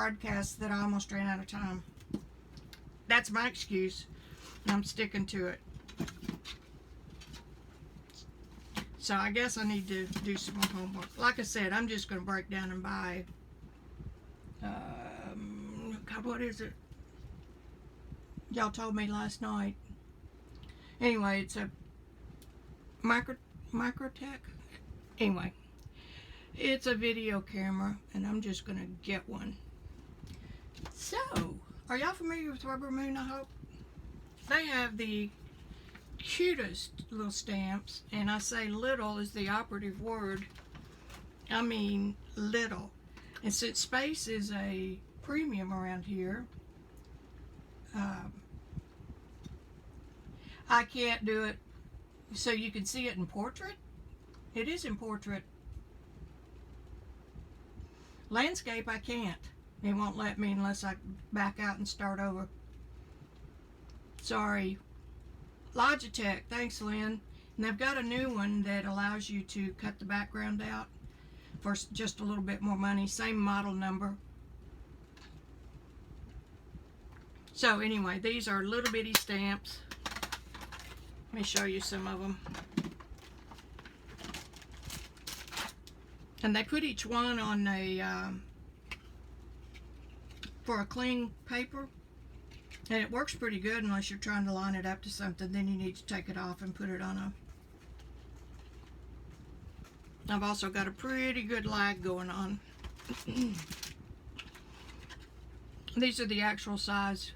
broadcast that I almost ran out of time. That's my excuse. I'm sticking to it. So I guess I need to do some more homework. Like I said, I'm just going to break down and buy, God, what is it? Y'all told me last night. Anyway, it's a Microtech. Anyway, it's a video camera, and I'm just going to get one. So, are y'all familiar with Rubbermoon, I hope? They have the cutest little stamps, and I say little is the operative word. I mean little. And since space is a premium around here, I can't do it so you can see it in portrait. It is in portrait. Landscape I can't. It won't let me unless I back out and start over. Sorry. Logitech, thanks Lynn. And they've got a new one that allows you to cut the background out for just a little bit more money. Same model number. So anyway, these are little bitty stamps. Let me show you some of them. And they put each one on a, for a clean paper. And it works pretty good unless you're trying to line it up to something. Then you need to take it off and put it on a... I've also got a pretty good lag going on. These are the actual size.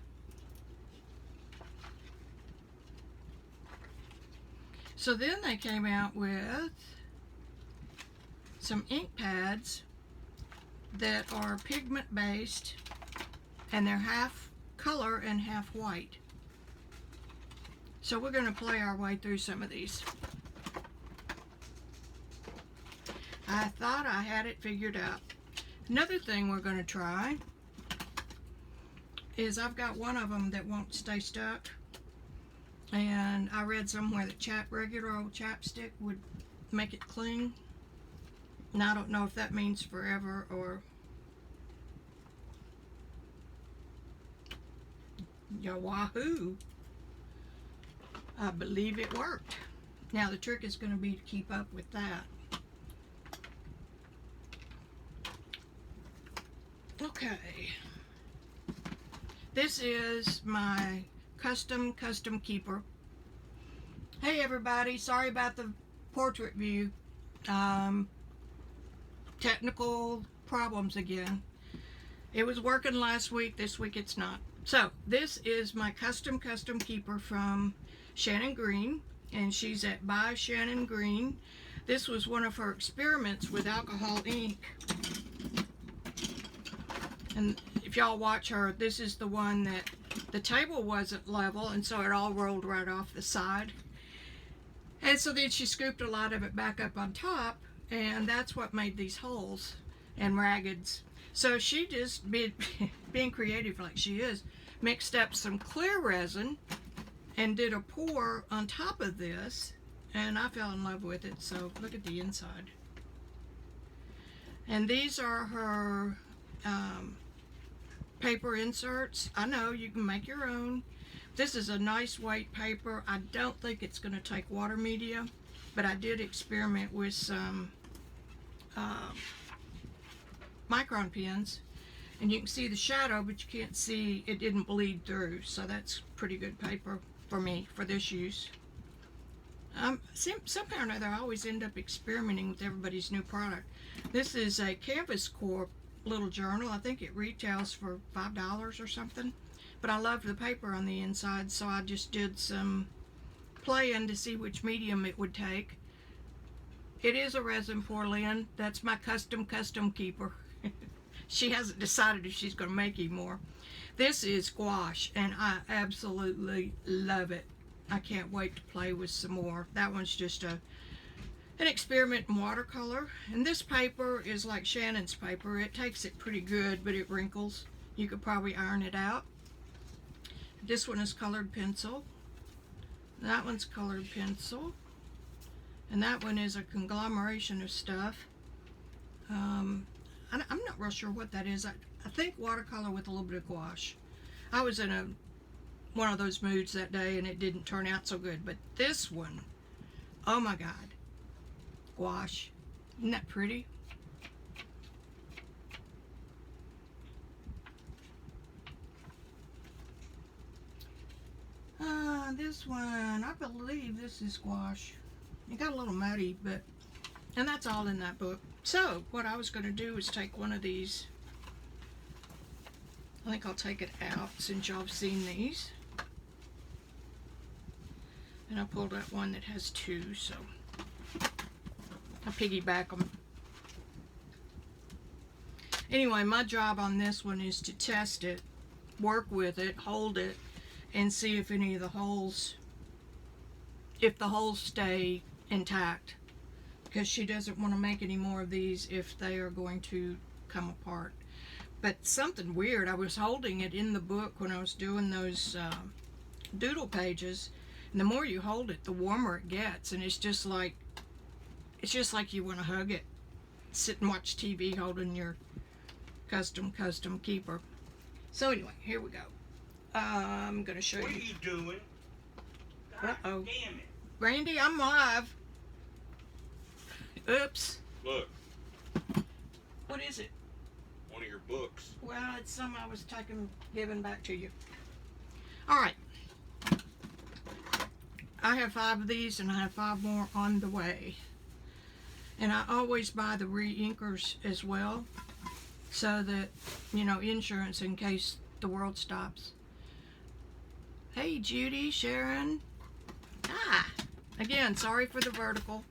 So then they came out with some ink pads that are pigment based, and they're half color and half white. So we're going to play our way through some of these. I thought I had it figured out. Another thing we're going to try is I've got one of them that won't stay stuck. And I read somewhere that regular old chapstick would make it cling. And I don't know if that means forever or... Yeah, wahoo! I believe it worked. Now the trick is going to be to keep up with that. Okay. This is my custom keeper. Hey everybody, sorry about the portrait view. Technical problems again. It was working last week, this week it's not. So this is my custom keeper from Shannon Green, and she's at By Shannon Green. This was one of her experiments with alcohol ink. And if y'all watch her, this is the one that the table wasn't level, and so it all rolled right off the side. And so then she scooped a lot of it back up on top, and that's what made these holes and raggeds. So she just, being creative like she is, mixed up some clear resin and did a pour on top of this, and I fell in love with it. So look at the inside. And these are her paper inserts. I know you can make your own. This is a nice weight paper. I don't think it's going to take water media, but I did experiment with some micron pens, and you can see the shadow, but you can't see it didn't bleed through. So that's pretty good paper for me for this use. Somehow or another I always end up experimenting with everybody's new product. This is a Canvas Corp little journal. I think it retails for $5 or something, but I loved the paper on the inside, so I just did some playing to see which medium it would take. It is a resin pour, Lynn. That's my custom keeper. She hasn't decided if she's going to make any more. This is gouache, and I absolutely love it. I can't wait to play with some more. That one's just an experiment in watercolor. And this paper is like Shannon's paper. It takes it pretty good, but it wrinkles. You could probably iron it out. This one is colored pencil. That one's colored pencil. And that one is a conglomeration of stuff. I'm not real sure what that is. I think watercolor with a little bit of gouache. I was in one of those moods that day and it didn't turn out so good, but this one, oh my God, gouache. Isn't that pretty? This one, I believe this is gouache. It got a little muddy, and that's all in that book. So, what I was going to do is take one of these. I think I'll take it out since y'all have seen these. And I pulled out one that has two, so I'll piggyback them. Anyway, my job on this one is to test it, work with it, hold it, and see if any of the holes, if the holes stay intact, because she doesn't want to make any more of these if they are going to come apart. But something weird, I was holding it in the book when I was doing those doodle pages, and the more you hold it, the warmer it gets, and it's just like you want to hug it, sit and watch TV holding your custom keeper. So anyway, here we go. I'm going to show you. What are you doing? God damn it. Randy, I'm live. Oops. Look. What is it? One of your books. Well, it's some I was giving back to you. All right. I have 5 of these, and I have 5 more on the way. And I always buy the re-inkers as well, so that, you know, insurance in case the world stops. Hey, Judy, Sharon. Again, sorry for the vertical.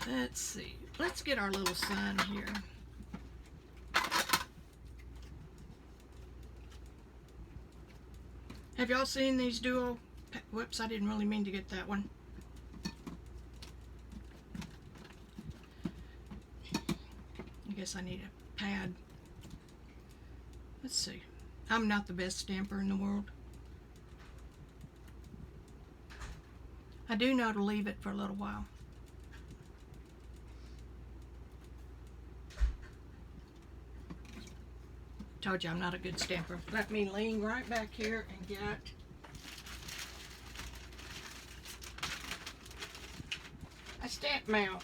Let's see. Let's get our little son here. Have y'all seen these duo? Whoops, I didn't really mean to get that one. I guess I need a pad. Let's see. I'm not the best stamper in the world. I do know to leave it for a little while. Told you I'm not a good stamper. Let me lean right back here and get a stamp mount.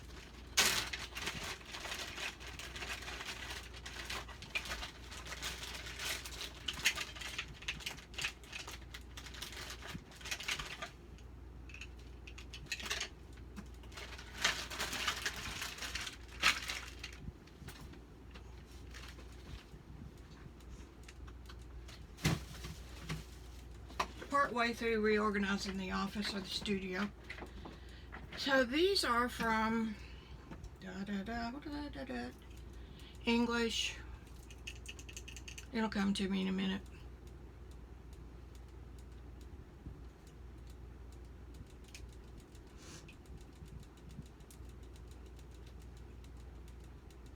Partway through reorganizing the office or the studio. So these are from English. It'll come to me in a minute.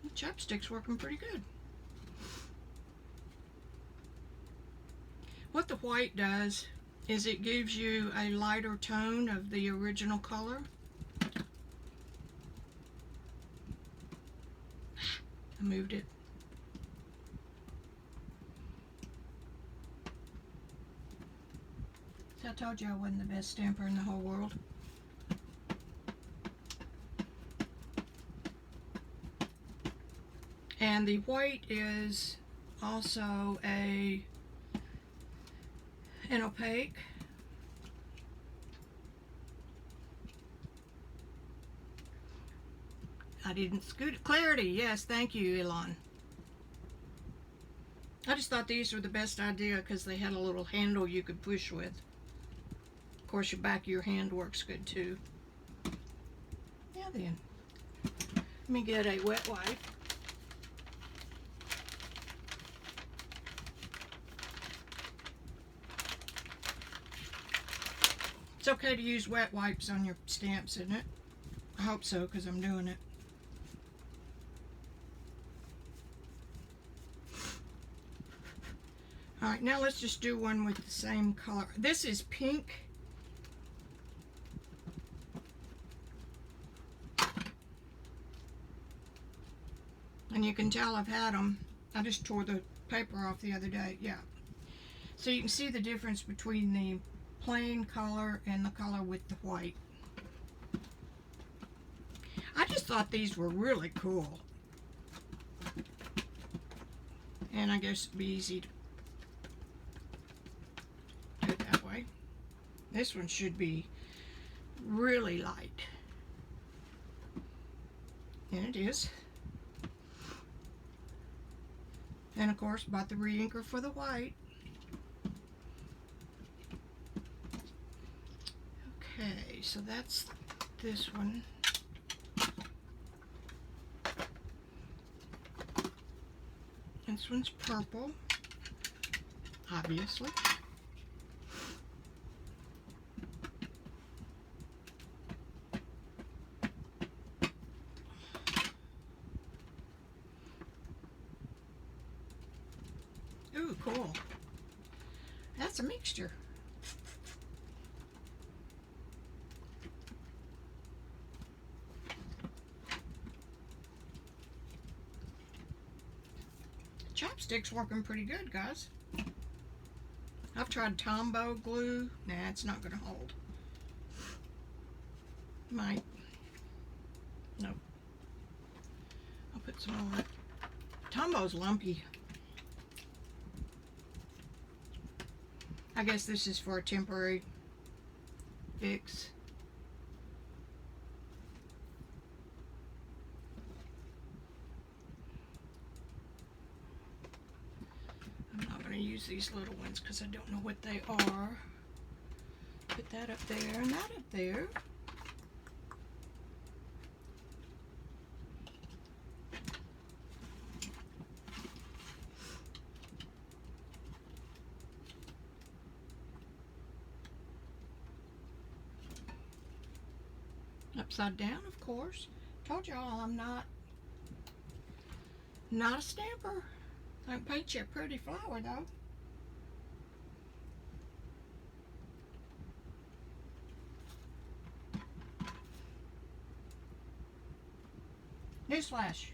The chapstick's working pretty good. What the white does is it gives you a lighter tone of the original color. I moved it. So I told you I wasn't the best stamper in the whole world. And the white is also an opaque. I didn't scoot it. Clarity, yes, thank you, Elon. I just thought these were the best idea because they had a little handle you could push with. Of course, your back of your hand works good too. Now then, let me get a wet wipe. It's okay to use wet wipes on your stamps, isn't it? I hope so, because I'm doing it. Alright, now let's just do one with the same color. This is pink. And you can tell I've had them I just tore the paper off the other day. Yeah. So you can see the difference between the plain color and the color with the white. I just thought these were really cool. And I guess it'd be easy to do it that way. This one should be really light. And it is. And of course, bought the re-inker for the white. Okay, so that's this one. This one's purple, obviously. Ooh, cool. That's a mixture. Chopstick's working pretty good, guys. I've tried Tombow glue. Nah, it's not gonna hold. Might. Nope. I'll put some on it. Tombow's lumpy. I guess this is for a temporary fix. I'm not going to use these little ones because I don't know what they are. Put that up there and that up there. Upside down, of course. Told y'all I'm not a stamper. I can paint you a pretty flower though. Newsflash.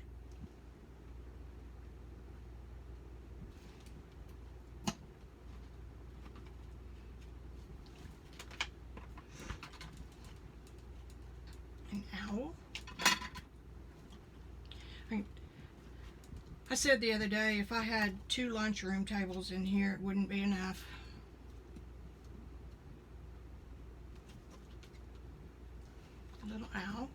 An owl. I said the other day, if I had 2 lunchroom tables in here, it wouldn't be enough. A little owl.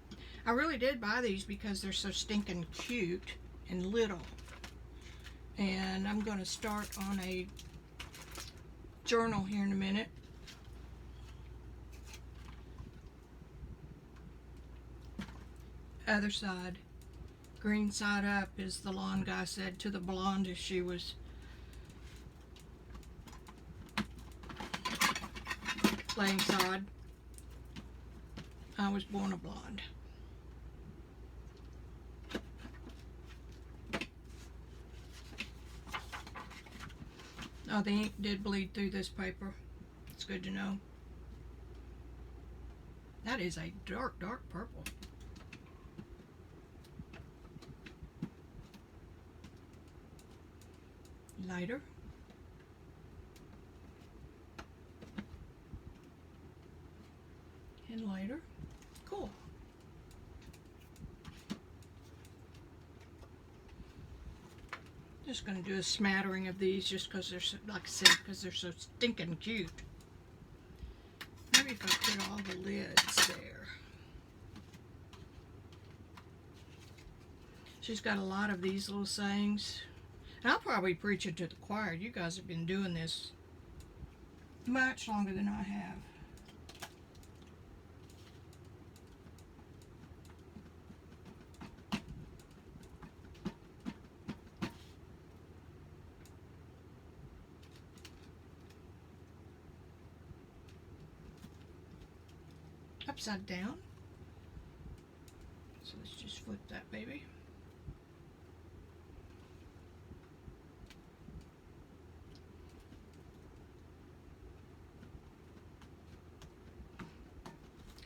I really did buy these because they're so stinking cute and little. And I'm going to start on a journal here in a minute. Other side. Green side up, as the lawn guy said to the blonde as she was playing sod. I was born a blonde. Oh, the ink did bleed through this paper. It's good to know. That is a dark, dark purple. Lighter. And lighter. Cool. Just going to do a smattering of these just because they're so, like I said, because they're so stinking cute. Maybe if I put all the lids there. She's got a lot of these little sayings. And I'll probably preach it to the choir. You guys have been doing this much longer than I have. Upside down. So let's just flip that baby.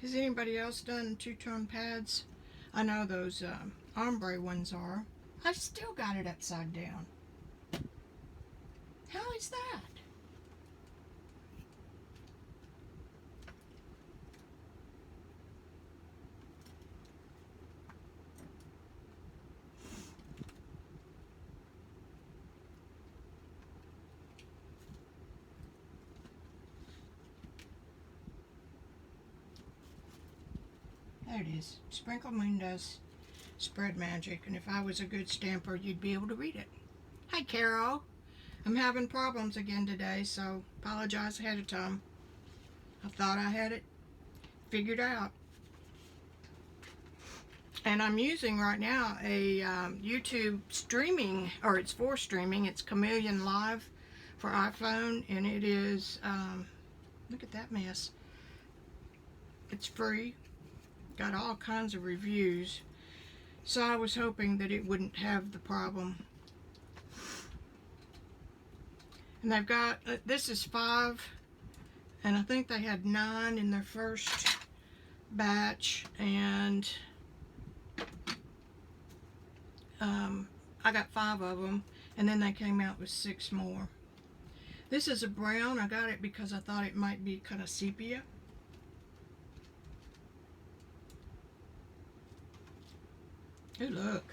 Has anybody else done two-tone pads? I know those ombre ones are. I still got it upside down. is that? There it is. Sprinkle Moon does spread magic, and if I was a good stamper, you'd be able to read it. Hi, Carol. I'm having problems again today, so apologize ahead of time. I thought I had it figured out. And I'm using right now a YouTube streaming, or it's for streaming. It's Chameleon Live for iPhone, and it is, look at that mess. It's free. Got all kinds of reviews. So I was hoping that it wouldn't have the problem. And they've got, this is 5, and I think they had 9 in their first batch, and I got 5 of them, and then they came out with 6 more. This is a brown. I got it because I thought it might be kind of sepia. Oh, look.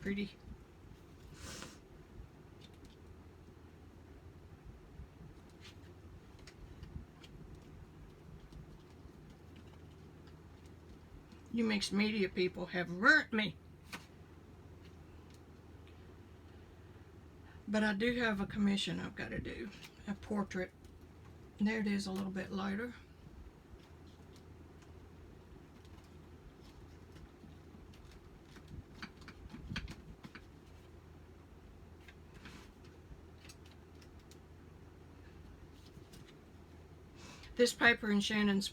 Pretty. You mixed media people have ruined me. But I do have a commission I've got to do. A portrait. There it is, a little bit lighter. This paper in Shannon's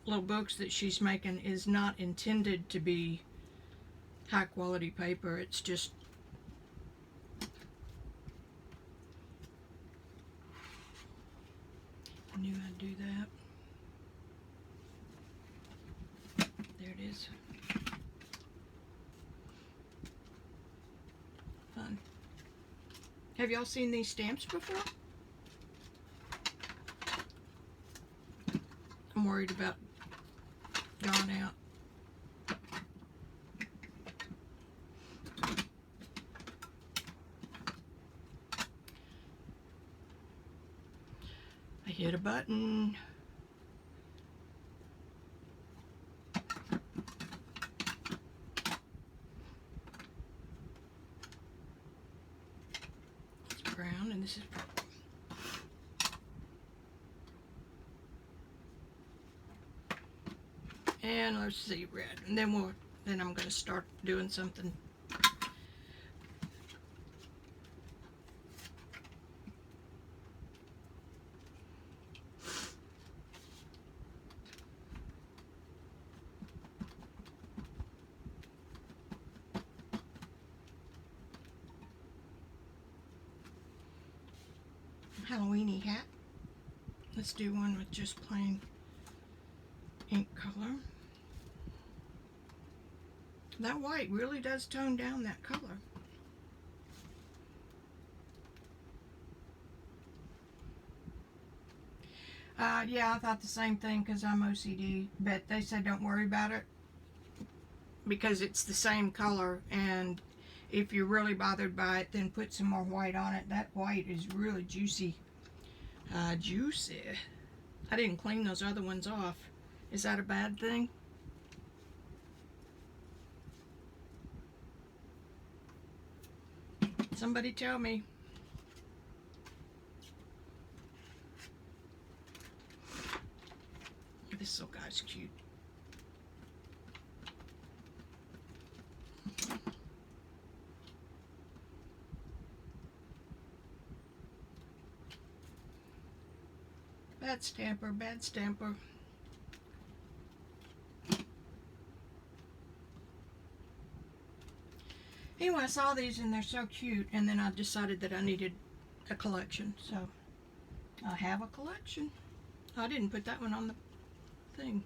little books that she's making is not intended to be high quality paper. It's just I knew I'd do that. There it is. Fun. Have y'all seen these stamps before? I'm worried about gone out. I hit a button. It's brown and this is purple. And let's see, red. And then I'm going to start doing something. Halloweeny hat. Let's do one with just plain ink color. That white really does tone down that color. Yeah, I thought the same thing because I'm OCD, but they said don't worry about it because it's the same color, and if you're really bothered by it, then put some more white on it. That white is really juicy. Juicy. I didn't clean those other ones off. Is that a bad thing? Somebody tell me. This little guy's cute. Bad stamper, bad stamper. Anyway, I saw these and they're so cute, and then I decided that I needed a collection, so I have a collection. I didn't put that one on the thing.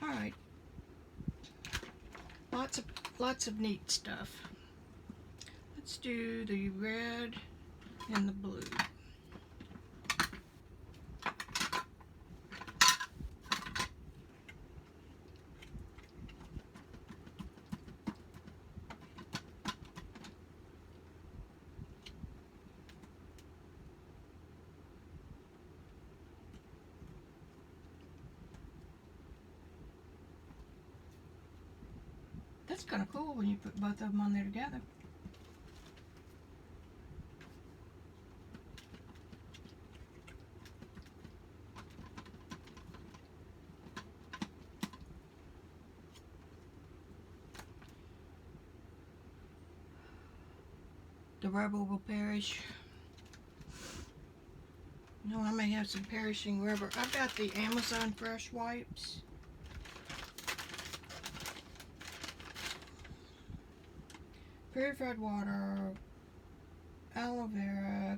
Alright. lots of neat stuff. Let's do the red and the blue. That's kind of cool when you put both of them on there together. The rubber will perish. No, I may have some perishing rubber. I've got the Amazon Fresh Wipes. Purified water, aloe vera,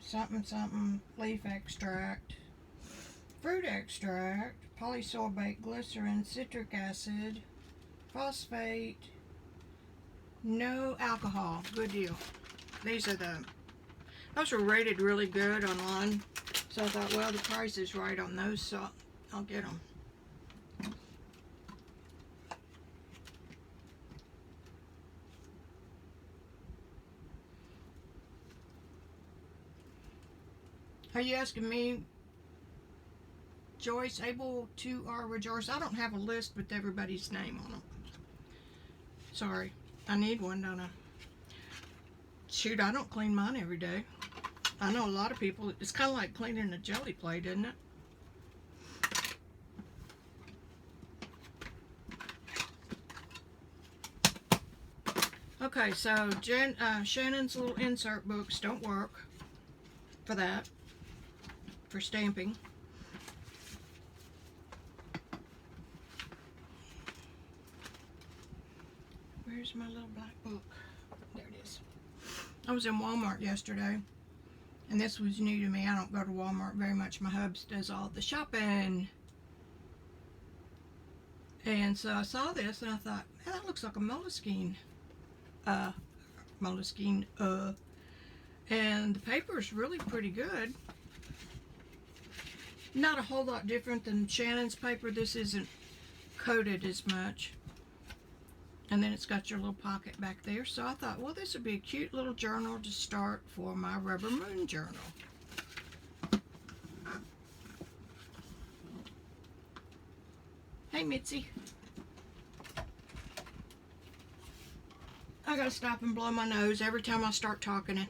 something something, leaf extract, fruit extract, polysorbate glycerin, citric acid, phosphate, no alcohol. Good deal. Those were rated really good online, so I thought, well, the price is right on those, so I'll get them. Are you asking me, Joyce, able to or rejoice? I don't have a list with everybody's name on them. Sorry. I need one, don't I? Shoot, I don't clean mine every day. I know a lot of people, it's kind of like cleaning a jelly plate, isn't it? Okay, so Shannon's little insert books don't work for that, for stamping. Where's my little black book? There it is. I was in Walmart yesterday, and this was new to me. I don't go to Walmart very much. My hubs does all the shopping. And so I saw this, and I thought, hey, that looks like a Moleskine. And the paper is really pretty good. Not a whole lot different than Shannon's paper. This isn't coated as much. And then it's got your little pocket back there. So I thought, well, this would be a cute little journal to start for my Rubbermoon journal. Hey, Mitzi. I gotta stop and blow my nose every time I start talking it.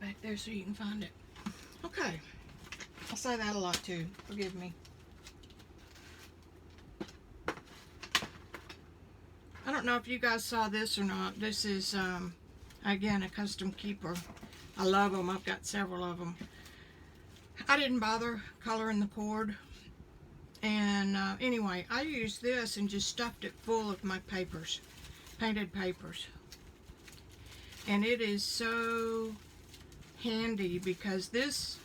Back there so you can find it. Okay. I say that a lot too. Forgive me. I don't know if you guys saw this or not. This is, again, a custom keeper. I love them. I've got several of them. I didn't bother coloring the cord. And anyway, I used this and just stuffed it full of my papers. Painted papers. And it is so handy because this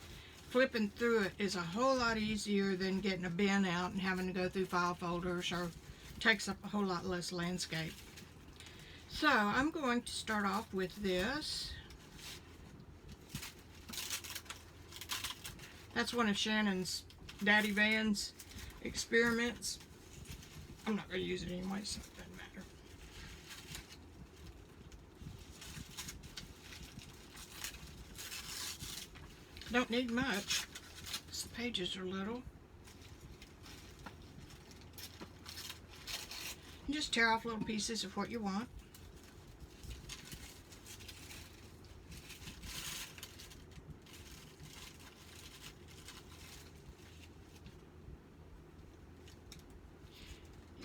flipping through it is a whole lot easier than getting a bin out and having to go through file folders, or takes up a whole lot less landscape. So I'm going to start off with this. That's one of Shannon's Daddy Van's experiments. I'm not going to use it anyway, so it doesn't matter. Don't need much. The pages are little. And just tear off little pieces of what you want.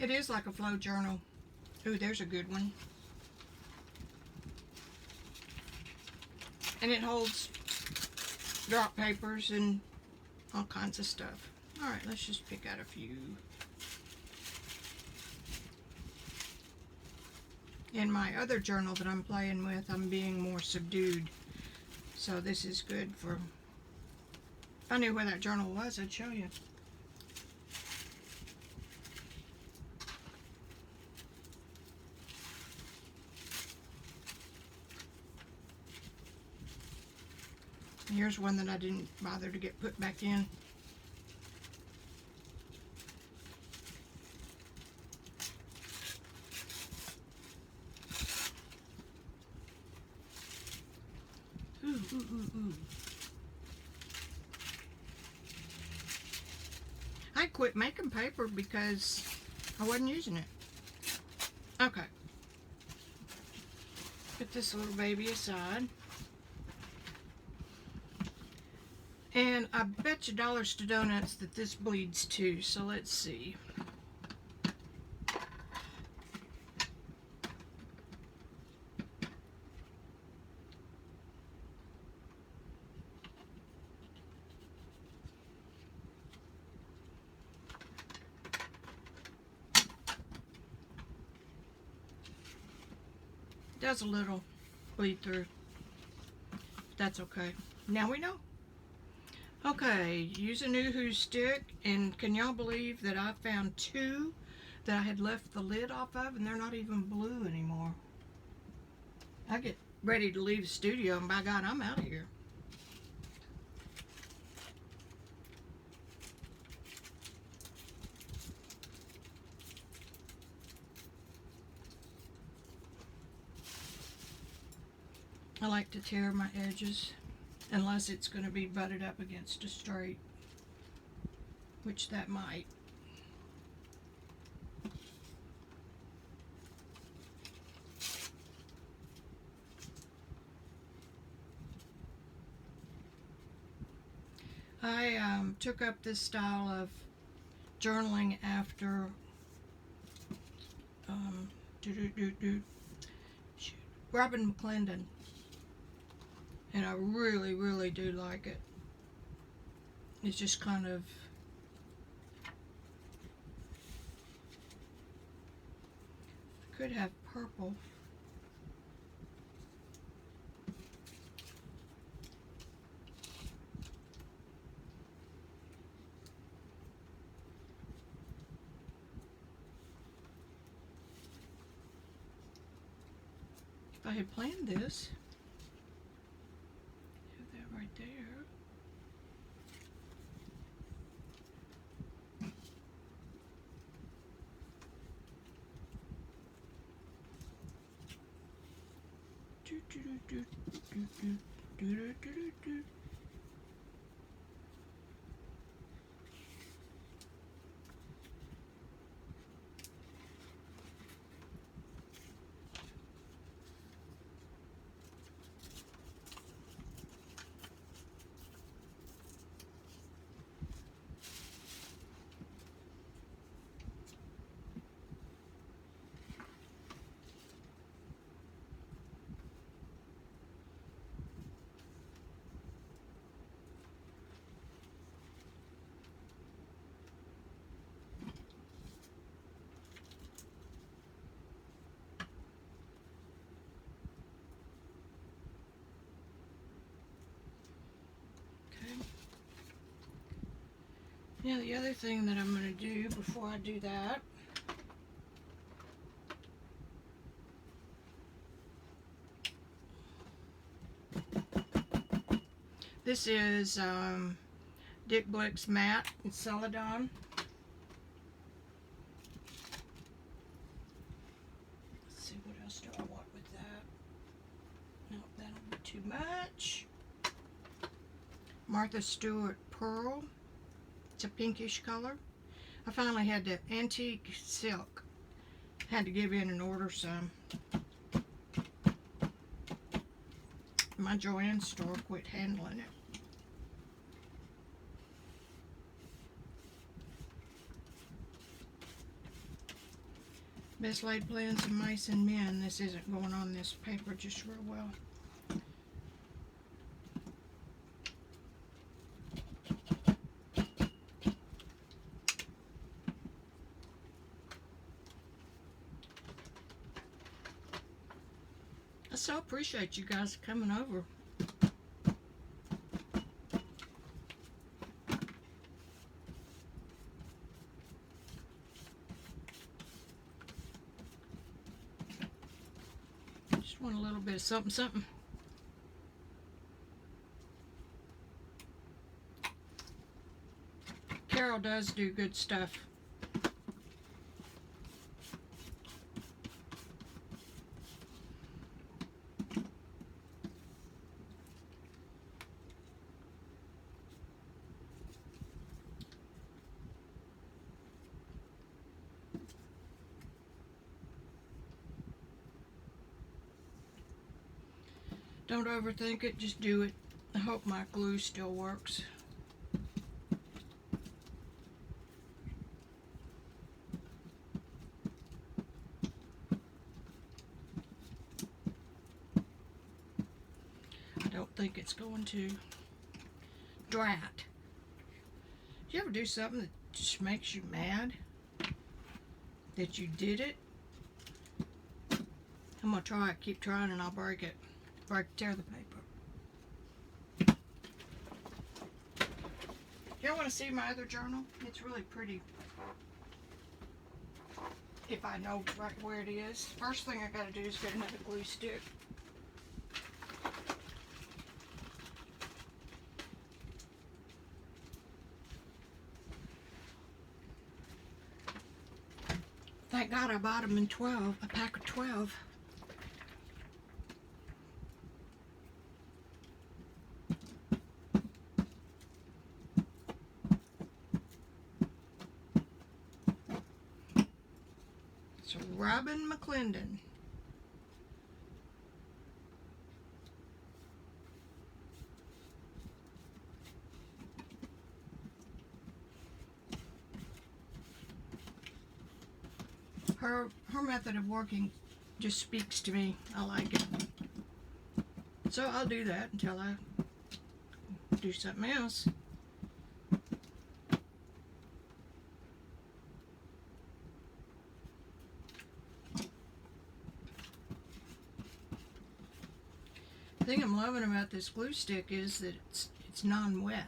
It is like a flow journal. Ooh, there's a good one. And it holds drop papers and all kinds of stuff. Alright, let's just pick out a few. In my other journal that I'm playing with, I'm being more subdued. So this is good for... If I knew where that journal was, I'd show you. Here's one that I didn't bother to get put back in. Ooh. I quit making paper because I wasn't using it. Okay. Put this little baby aside. And I bet you dollars to donuts that this bleeds too, so let's see. Does a little bleed through. That's okay. Now we know. Okay, use a Noohoo stick, and can y'all believe that I found two that I had left the lid off of, and they're not even blue anymore. I get ready to leave the studio, and by God, I'm out of here. I like to tear my edges, unless it's going to be butted up against a straight, which that might. I took up this style of journaling after Robin McClendon, and I really, really do like it. It's just kind of could have purple. If I had planned this, have that right there. Now the other thing that I'm going to do before I do that, this is Dick Blick's matte in Celadon. Let's see, what else do I want with that? Nope, that'll be too much. Martha Stewart Pearl. It's a pinkish color. I finally had the antique silk. Had to give in and order some. My Joann store quit handling it. Best laid plans of mice and men. This isn't going on this paper just real well. appreciate you guys coming over. Just want a little bit of something, something. Carol does do good stuff. Don't overthink it, just do it. I hope my glue still works. I don't think it's going to. Drat. Do you ever do something that just makes you mad? That you did it? I'm gonna try it, keep trying, and I'll break it. Tear the paper. You want to see my other journal? It's really pretty. If I know right where it is. First thing I gotta do is get another glue stick. Thank God I bought them in 12, a pack of 12. So Robin McClendon. Her method of working just speaks to me. I like it. So I'll do that until I do something else. The thing I'm loving about this glue stick is that it's non-wet.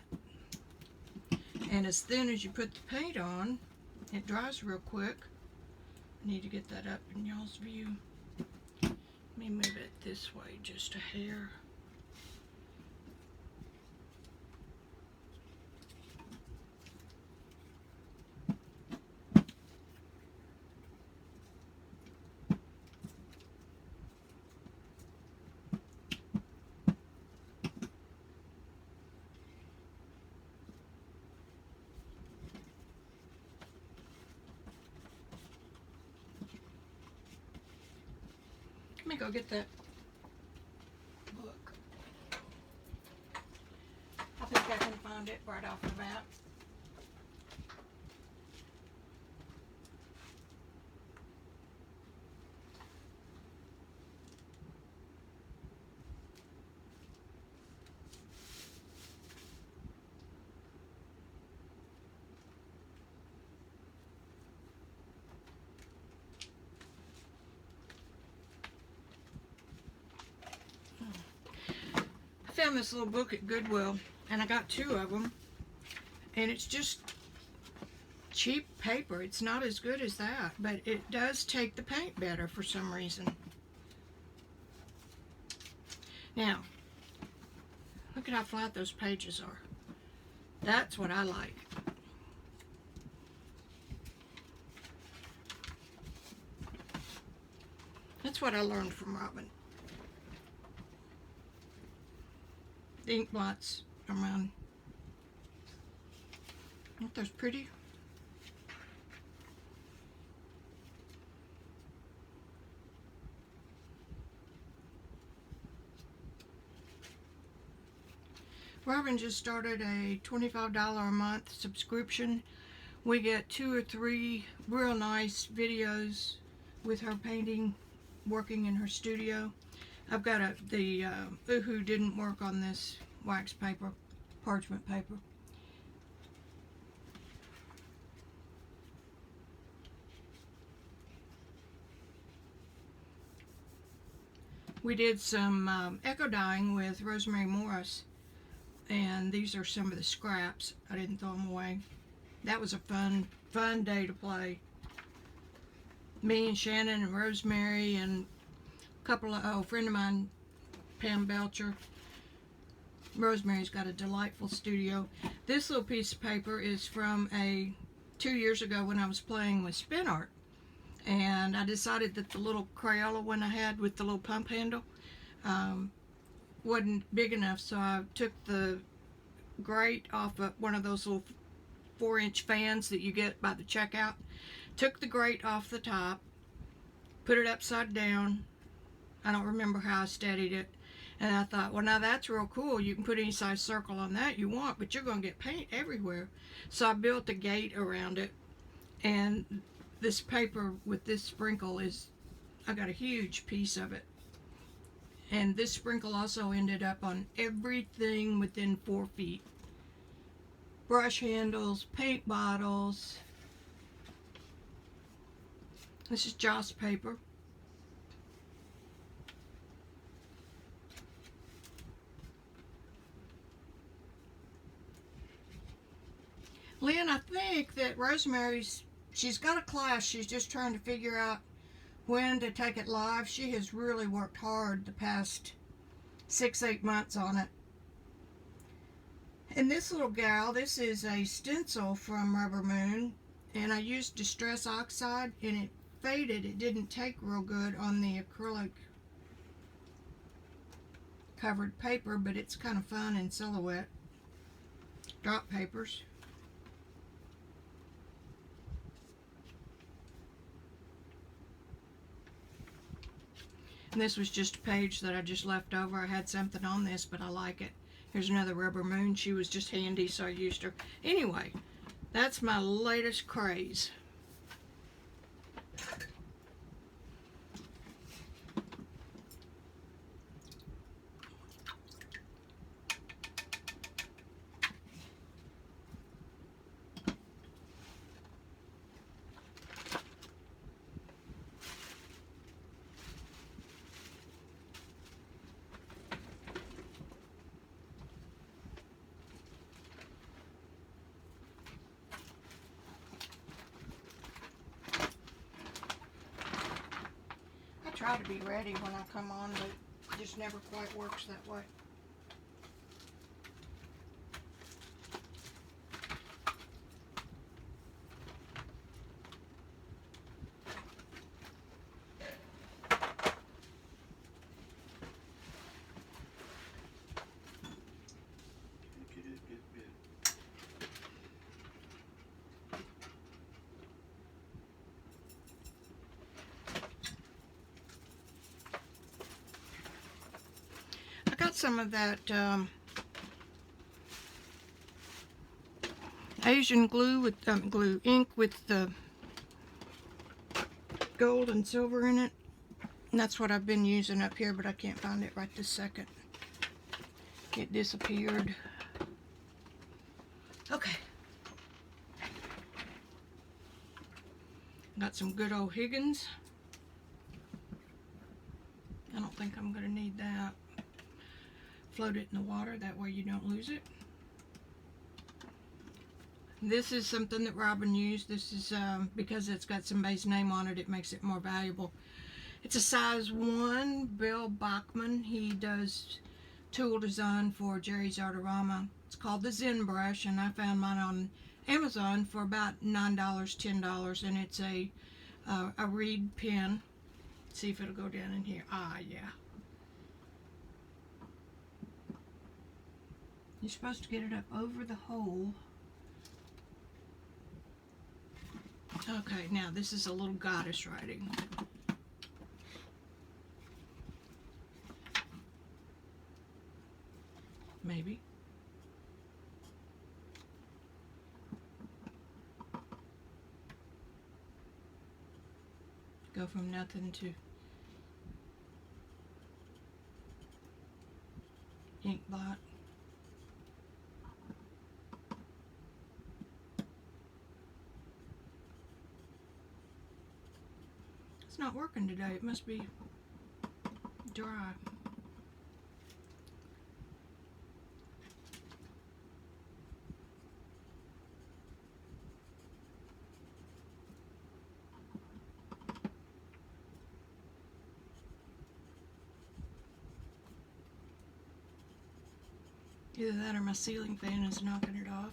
And as thin as you put the paint on, it dries real quick. I need to get that up in y'all's view. Let me move it this way just a hair. Let me go get that book. I think I can find it right off the bat. I found this little book at Goodwill, and I got 2 of them, and it's just cheap paper. It's not as good as that, but it does take the paint better for some reason. Now, look at how flat those pages are. That's what I like. That's what I learned from Robin. The ink blots are mine. Aren't those pretty? Robin just started a $25 a month subscription. We get 2 or 3 real nice videos with her painting, working in her studio. I've got the Uhu didn't work on this wax paper, parchment paper. We did some echo dyeing with Rosemary Morris, and these are some of the scraps. I didn't throw them away. That was a fun day to play. Me and Shannon and Rosemary and a couple of, a friend of mine, Pam Belcher. Rosemary's got a delightful studio. This little piece of paper is from 2 years ago when I was playing with spin art. And I decided that the little Crayola one I had with the little pump handle wasn't big enough, so I took the grate off of one of those little 4-inch fans that you get by the checkout. Took the grate off the top, put it upside down. I don't remember how I steadied it. And I thought, well, now that's real cool. You can put any size circle on that you want, but you're going to get paint everywhere. So I built a gate around it. And this paper with this sprinkle I got a huge piece of it. And this sprinkle also ended up on everything within 4 feet. Brush handles, paint bottles. This is Joss paper. Lynn, I think that she's got a class. She's just trying to figure out when to take it live. She has really worked hard the past 6-8 months on it. And this little gal, this is a stencil from Rubbermoon, and I used Distress Oxide, and it faded. It didn't take real good on the acrylic covered paper, but it's kind of fun in silhouette. Drop papers. And this was just a page that I just left over. I had something on this, but I like it. Here's another Rubbermoon. She was just handy, so I used her. Anyway, that's my latest craze. I try to be ready when I come on, but it just never quite works that way. Some of that Asian glue with ink with the gold and silver in it, and that's what I've been using up here, but I can't find it right this second. It disappeared. Okay, got some good old Higgins. I don't think I'm going to need that. Float it in the water, that way you don't lose it. This is something that Robin used. This is because it's got somebody's name on it, it makes it more valuable. It's a size 1, Bill Bachman. He does tool design for Jerry's Artorama. It's called the Zen brush, and I found mine on Amazon for about $9, $10, and it's a reed pen. See if it'll go down in here. Ah, yeah. You're supposed to get it up over the hole. Okay, now this is a little goddess writing. Maybe. Go from nothing to ink blot. It's not working today. It must be dry. Either that or my ceiling fan is knocking it off.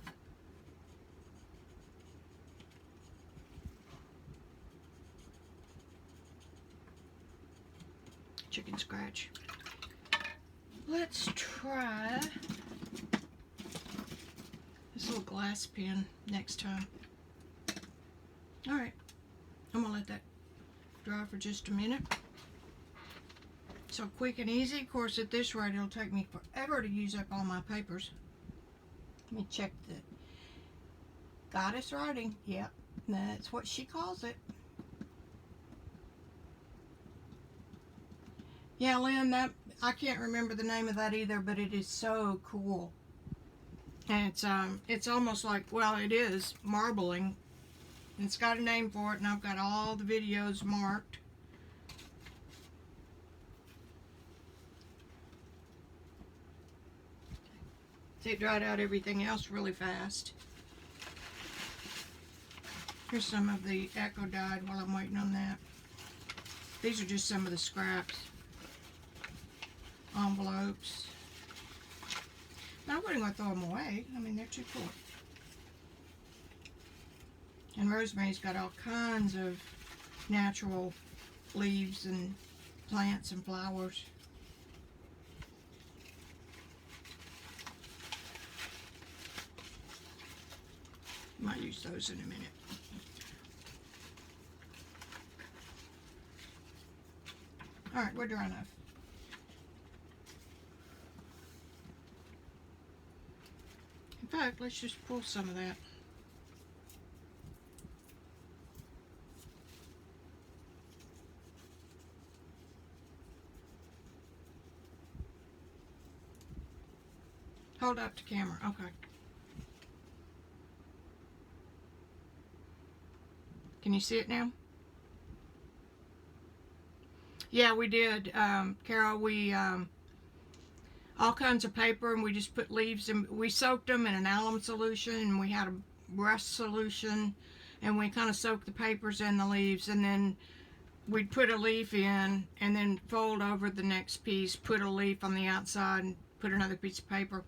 Chicken scratch. Let's try this little glass pen next time. Alright, I'm gonna let that dry for just a minute. So quick and easy. Of course, at this rate, it'll take me forever to use up all my papers. Let me check that. Goddess writing. Yep, that's what she calls it. Yeah, Lynn, that I can't remember the name of that either, but it is so cool. And it's almost like, well, it is marbling. It's got a name for it, and I've got all the videos marked. It dried out everything else really fast. Here's some of the Echo dyed while I'm waiting on that. These are just some of the scraps. Envelopes. I wouldn't want to throw them away. I mean, they're too cool. And Rosemary's got all kinds of natural leaves and plants and flowers. Might use those in a minute. Alright, we're dry enough. In fact, let's just pull some of that. Hold up to camera. Okay. Can you see it now? Yeah, we did, Carol. We all kinds of paper, and we just put leaves in. We soaked them in an alum solution, and we had a rust solution, and we kind of soaked the papers and the leaves, and then we'd put a leaf in, and then fold over the next piece, put a leaf on the outside, and put another piece of paper,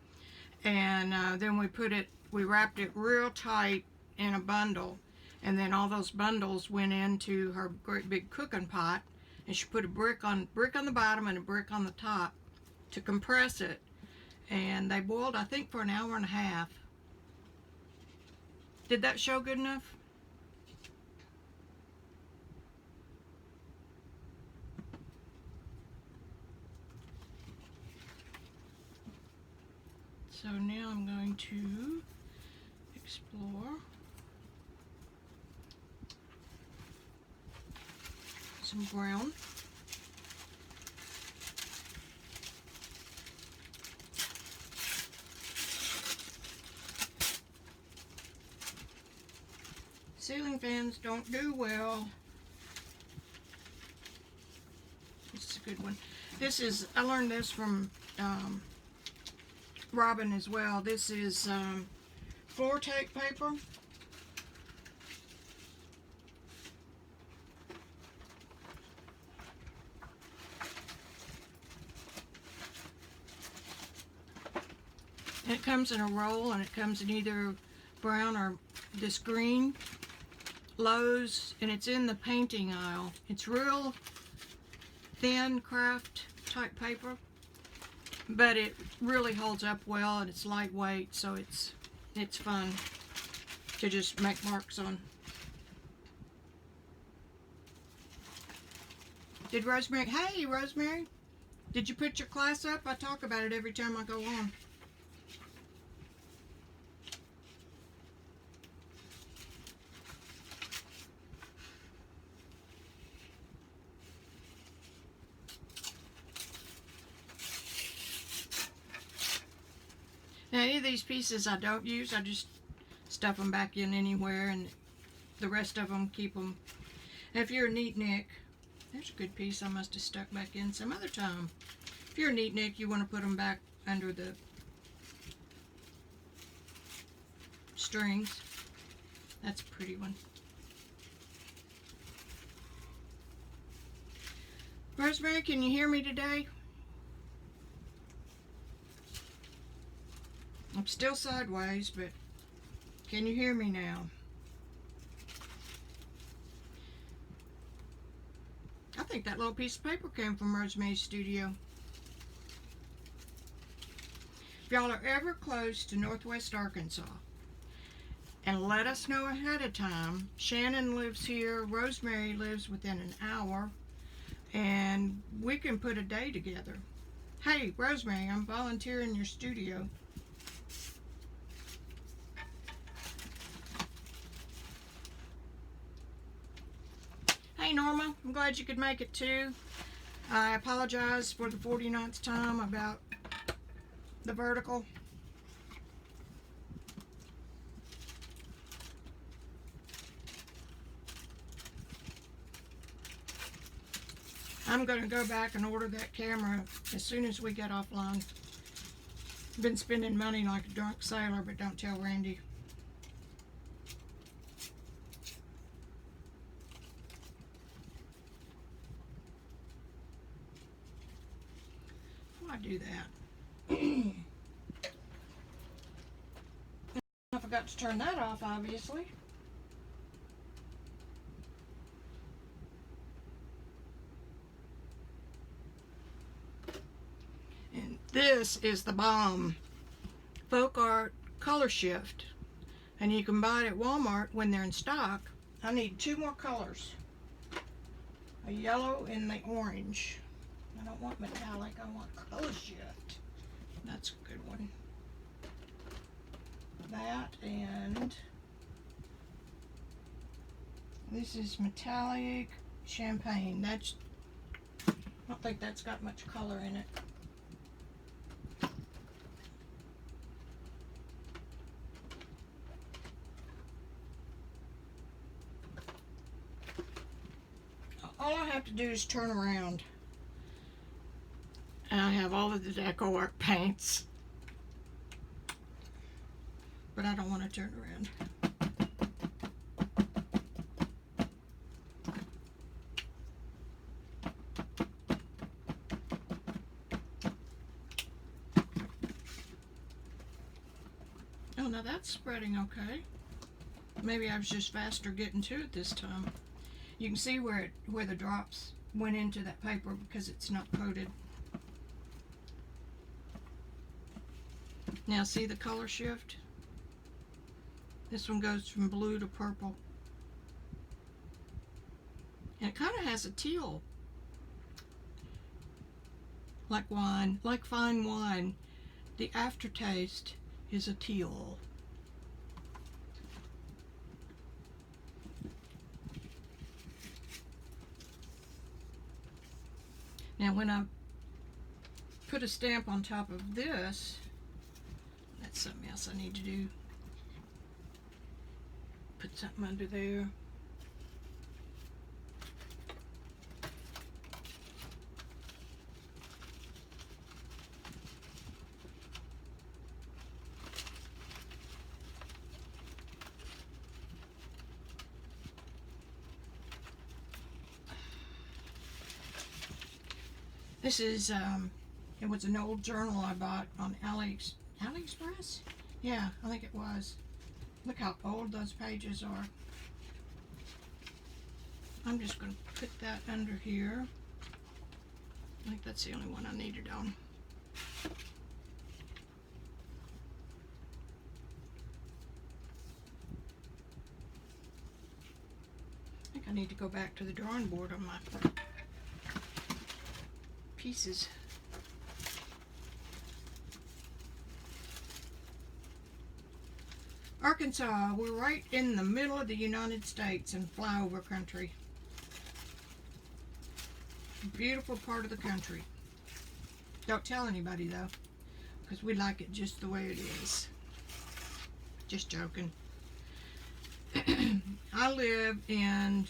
and then we wrapped it real tight in a bundle. And then all those bundles went into her great big cooking pot, and she put a brick on the bottom and a brick on the top to compress it. And they boiled, I think, for an hour and a half. Did that show good enough? So now I'm going to explore some brown. Ceiling fans don't do well. This is a good one. I learned this from Robin as well. This is floor tape paper. And it comes in a roll, and it comes in either brown or this green. Lowe's, and it's in the painting aisle. It's real thin craft type paper, but it really holds up well, and it's lightweight, so it's fun to just make marks on. Did Rosemary, hey Rosemary, did you put your class up? I talk about it every time I go on. Now, any of these pieces I don't use, I just stuff them back in anywhere, and the rest of them keep them. And if you're a neat Nick, There's a good piece I must have stuck back in some other time. If you're a neatnik, you want to put them back under the strings. That's a pretty one. Rosemary, can you hear me today? I'm still sideways, but can you hear me now? I think that little piece of paper came from Rosemary's studio. If y'all are ever close to Northwest Arkansas, and let us know ahead of time. Shannon lives here, Rosemary lives within an hour, and we can put a day together. Hey, Rosemary, I'm volunteering your studio. Hey Norma, I'm glad you could make it too. I apologize for the 49th time about the vertical. I'm going to go back and order that camera as soon as we get offline. Been spending money like a drunk sailor, but don't tell Randy. Why do that? I forgot to turn that off, obviously. And this is the bomb Folk Art Color Shift, and you can buy it at Walmart when they're in stock. I need two more colors, a yellow and the orange. I don't want metallic, I want color shift. That's a good one. That, and this is metallic champagne. That's, I don't think that's got much color in it. All I have to do is turn around. And I have all of the deco art paints. But I don't want to turn around. Oh, now that's spreading okay. Maybe I was just faster getting to it this time. You can see where the drops went into that paper because it's not coated. Now see the color shift? This one goes from blue to purple. And it kind of has a teal. Like wine, like fine wine. The aftertaste is a teal. Now when I put a stamp on top of this, that's something else I need to do. Put something under there. This is, it was an old journal I bought on AliExpress? Yeah, I think it was. Look how old those pages are. I'm just going to put that under here. I think that's the only one I needed on. I think I need to go back to the drawing board on my pieces. Arkansas, we're right in the middle of the United States in flyover country. Beautiful part of the country. Don't tell anybody though, because we like it just the way it is. Just joking. I live in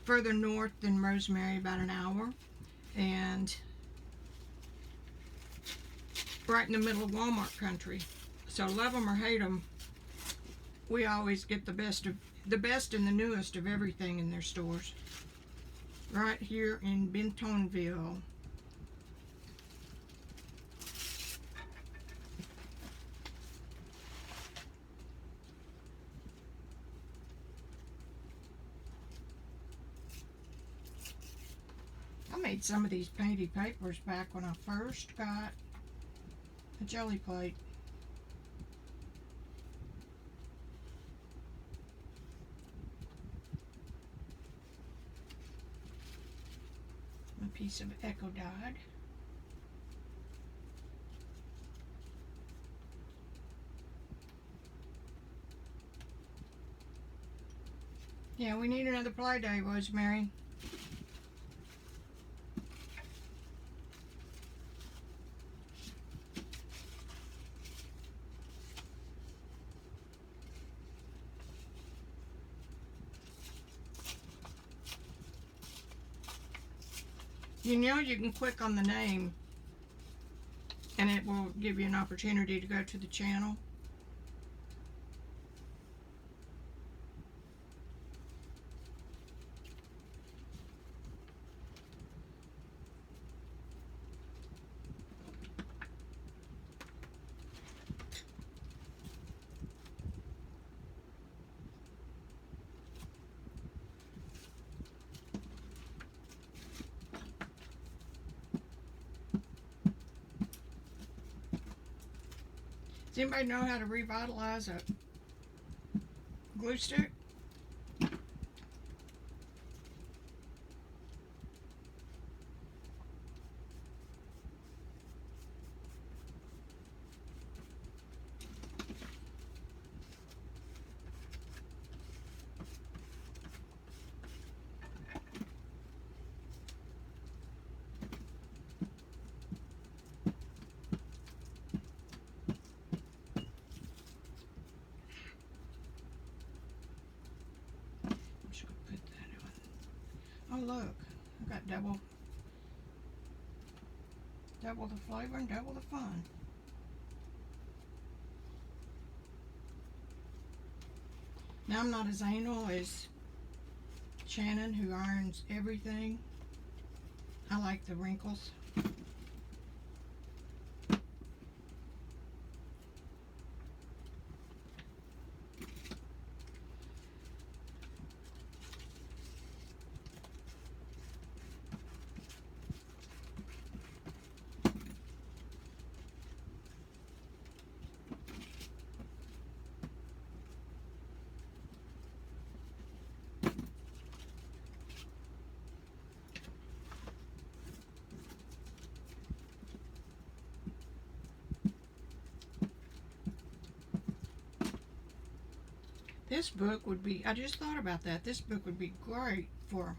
further north than Rosemary, about an hour, and right in the middle of Walmart country. So love them or hate them, we always get the best and the newest of everything in their stores. Right here in Bentonville. I made some of these painted papers back when I first got a jelly plate. A piece of Echo dyed. Yeah, we need another play day, Rosemary. You know, you can click on the name and it will give you an opportunity to go to the channel. Does anybody know how to revitalize a glue stick? Oh look, I got double the flavor and double the fun. Now I'm not as anal as Shannon, who irons everything. I like the wrinkles. This book would be, I just thought about that, this book would be great for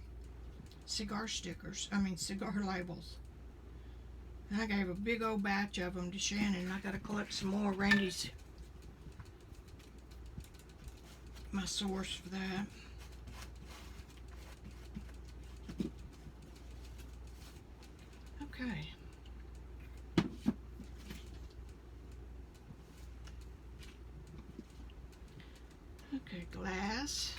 cigar stickers, cigar labels. And I gave a big old batch of them to Shannon. I gotta collect some more. Randy's my source for that. Okay. Okay, glass.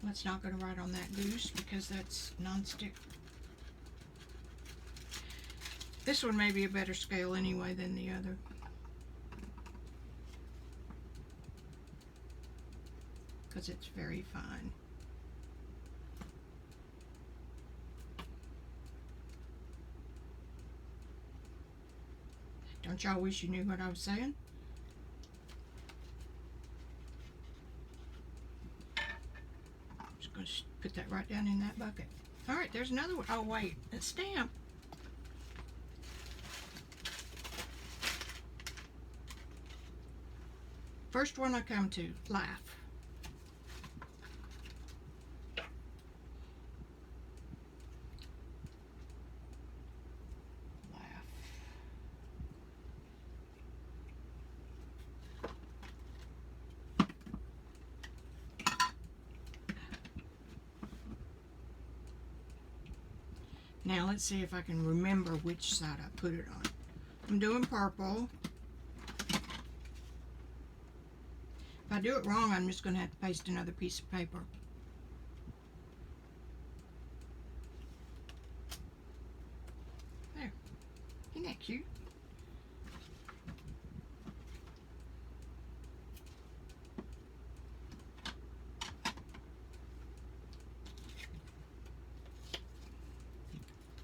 Let's not going to write on that goose because that's non-stick. This one may be a better scale anyway than the other. Because it's very fine. Don't y'all wish you knew what I was saying? Just going to put that right down in that bucket. Alright, there's another one. Oh wait, a stamp. First one I come to, laugh. Now let's see if I can remember which side I put it on. I'm doing purple. If I do it wrong, I'm just going to have to paste another piece of paper. There. Isn't that cute?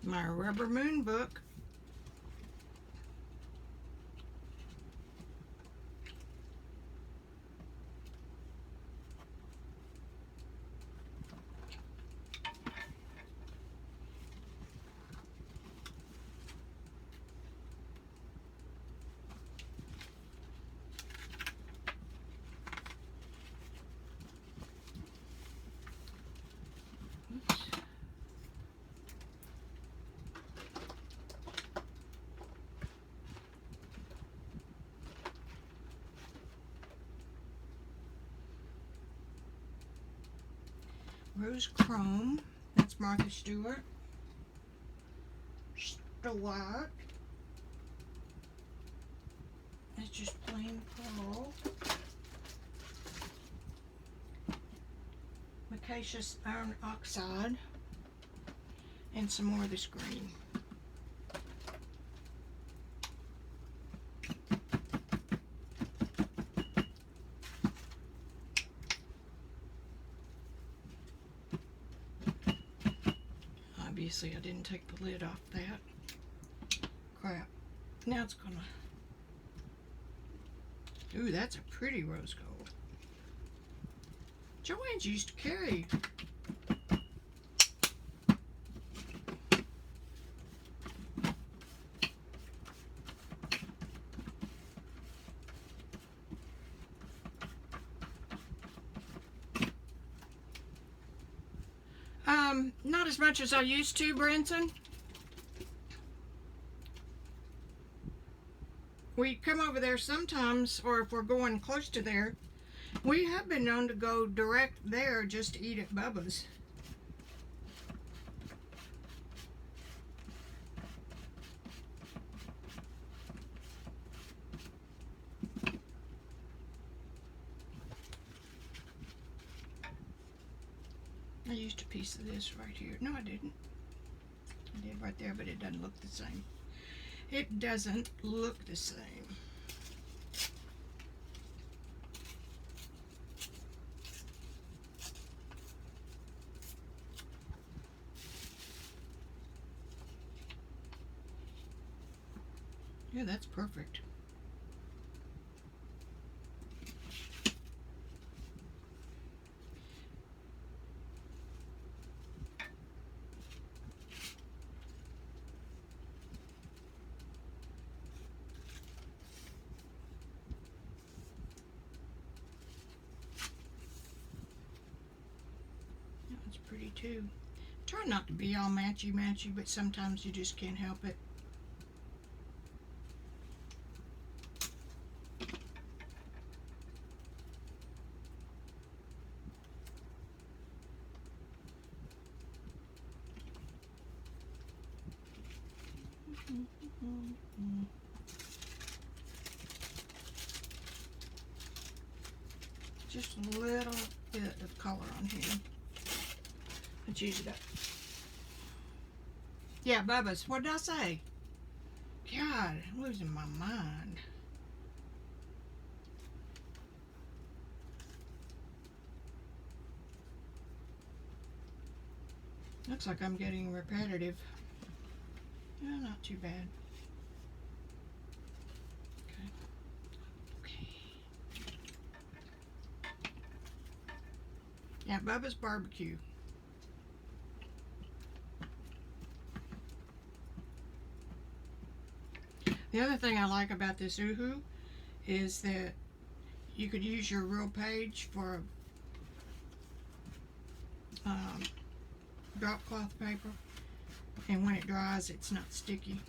My Rubbermoon book. Rose Chrome, that's Martha Stewart. White, that's just plain pearl. Micaceous iron oxide, and some more of this green. Obviously, I didn't take the lid off that. Crap. Now it's gonna... Ooh, that's a pretty rose gold. Joanne's used to carry. Not as much as I used to, Branson. We come over there sometimes, or if we're going close to there, we have been known to go direct there just to eat at Bubba's. I used a piece of this right here. No, I didn't. I did right there, but it doesn't look the same. It doesn't look the same. Yeah, that's perfect. That's pretty too. Try not to be all matchy-matchy, but sometimes you just can't help it. Just a little bit of color on here. Let's use it up. Yeah, Bubba's. What did I say? God, I'm losing my mind. Looks like I'm getting repetitive. Yeah, not too bad. Okay. Yeah, Bubba's Barbecue. The other thing I like about this Uhu is that you could use your real page for drop cloth paper, and when it dries, it's not sticky.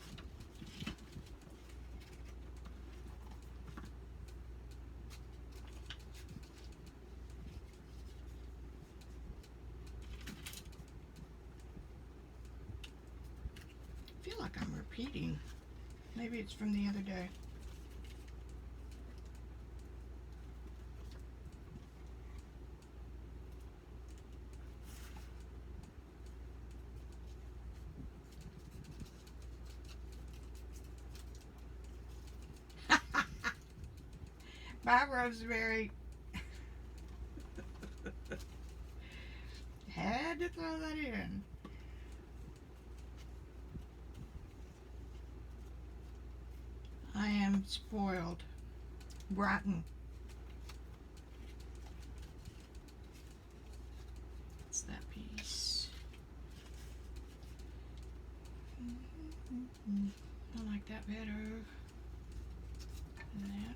like I'm repeating. Maybe it's from the other day. Bye, Rosemary. Had to throw that in. I am spoiled. Rotten. What's that piece? I like that better than that.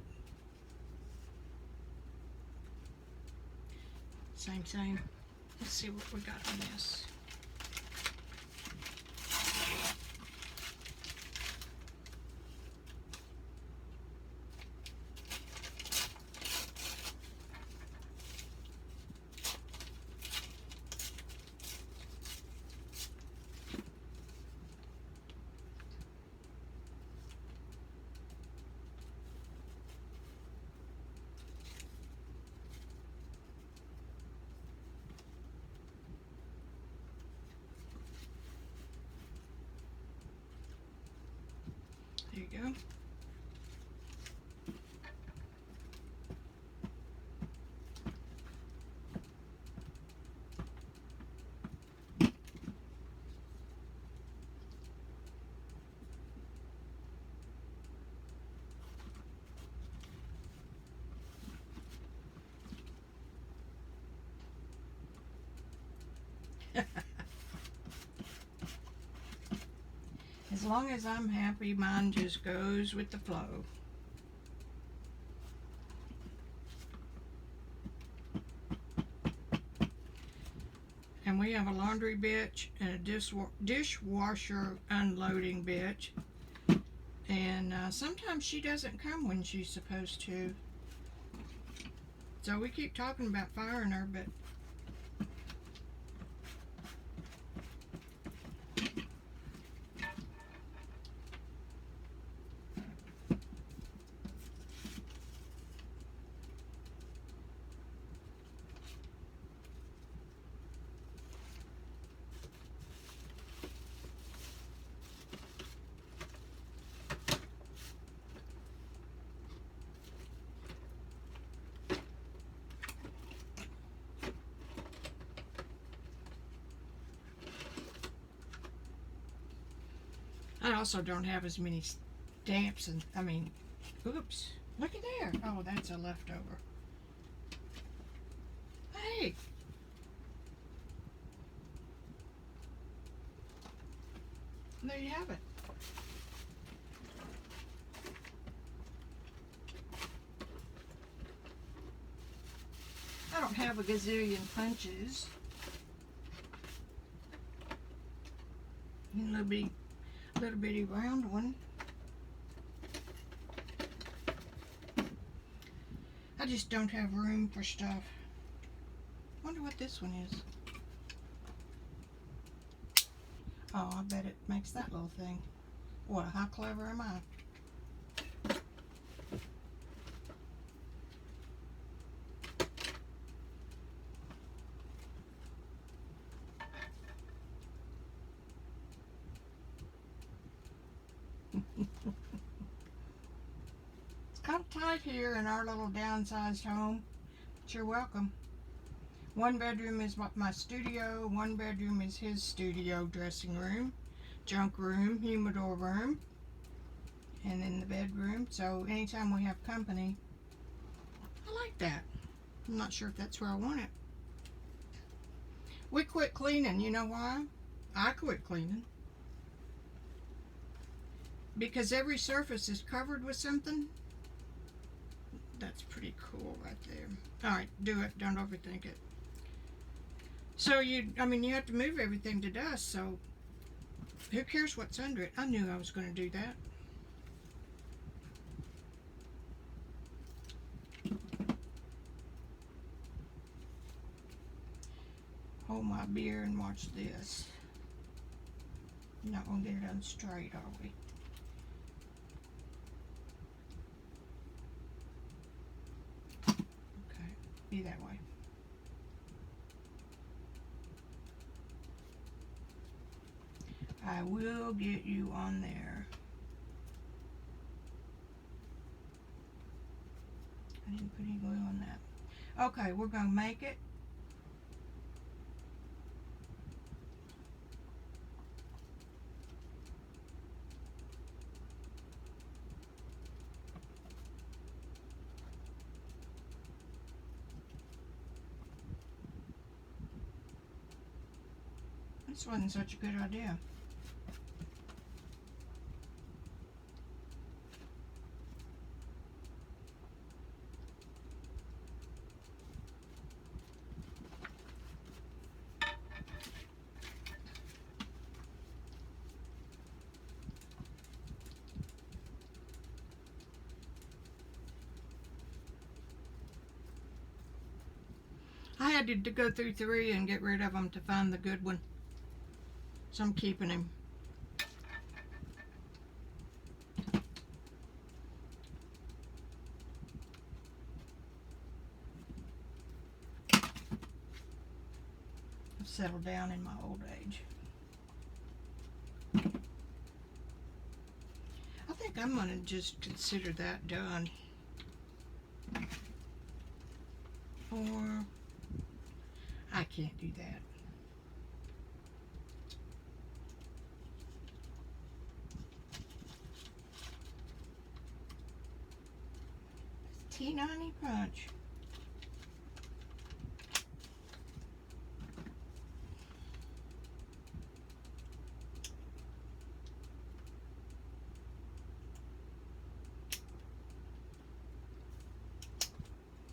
Same. Let's see what we got on this. There you go. As long as I'm happy, mine just goes with the flow. And we have a laundry bitch and a dishwasher unloading bitch. And sometimes she doesn't come when she's supposed to. So we keep talking about firing her, but I also don't have as many stamps and, oops, look at there. Oh, that's a leftover. Hey. There you have it. I don't have a gazillion punches. A little bitty round one. I just don't have room for stuff. Wonder what this one is. Oh, I bet it makes that little thing. What, how clever am I? It's kind of tight here in our little downsized home, but you're welcome. One bedroom is my studio, one bedroom is his studio, dressing room, junk room, humidor room, and then the bedroom. So anytime we have company, I like that. I'm not sure if that's where I want it. We quit cleaning. You know why? I quit cleaning. Because every surface is covered with something. That's pretty cool right there. Alright, do it. Don't overthink it. So you have to move everything to dust, so who cares what's under it? I knew I was going to do that. Hold my beer and watch this. Not gonna get it done straight, are we? Okay, be that way. I will get you on there. I didn't put any glue on that. Okay, we're gonna make it. This wasn't such a good idea. I had to go through 3 and get rid of them to find the good one. So I'm keeping him. I've settled down in my old age. I think I'm gonna just consider that done. Or I can't do that. T90 Punch.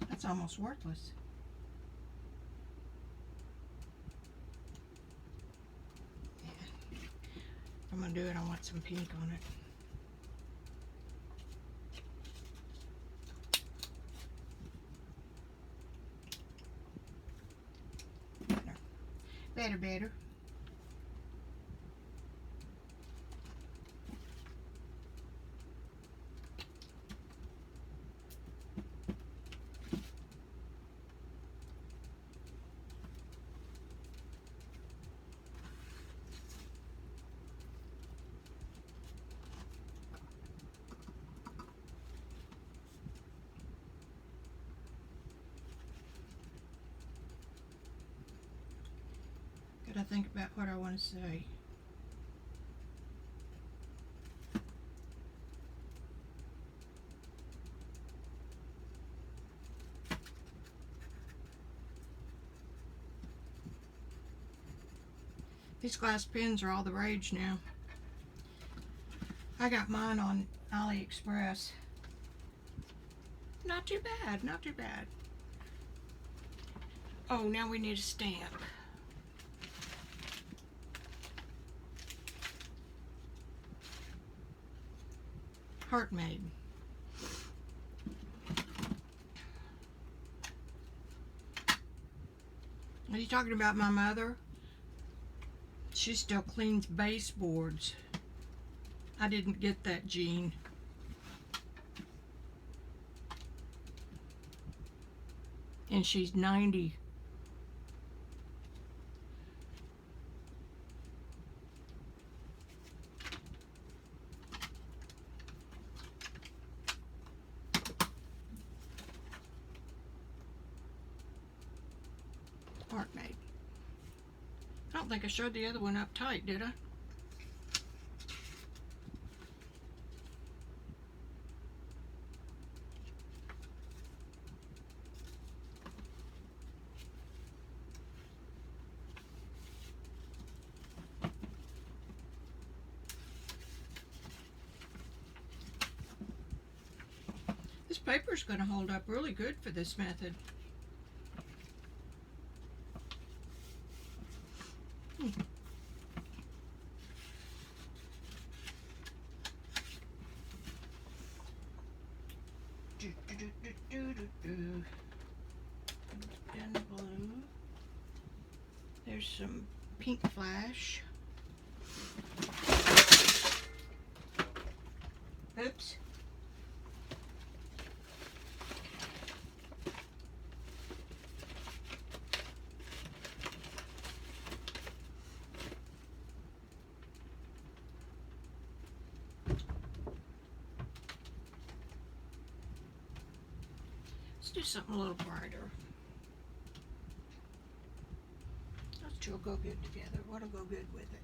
That's almost worthless. Yeah. If I'm gonna do it, I want some pink on it. Better, better. Gotta think about what I want to say. These glass pens are all the rage now. I got mine on AliExpress. Not too bad, not too bad. Oh, now we need a stamp. Heart made. Are you talking about my mother? She still cleans baseboards. I didn't get that gene. And she's 90. Heart made. I don't think I showed the other one up tight, did I? This paper's going to hold up really good for this method. And blue. There's some pink flash. Oops. Let's do something a little brighter. Those two will go good together. What'll go good with it?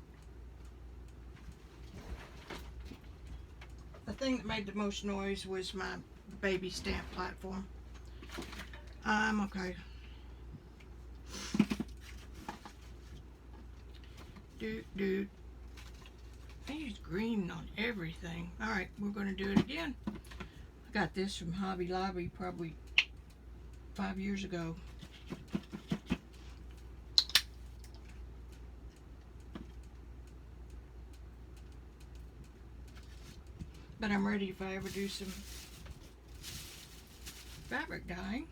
The thing that made the most noise was my baby stamp platform. Okay. I use green on everything. Alright, we're going to do it again. I got this from Hobby Lobby probably 5 years ago. But I'm ready if I ever do some fabric dyeing.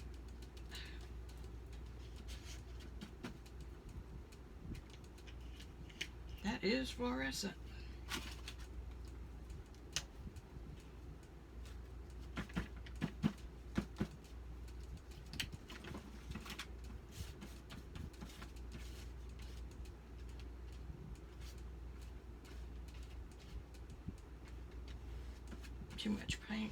That is fluorescent. Too much paint.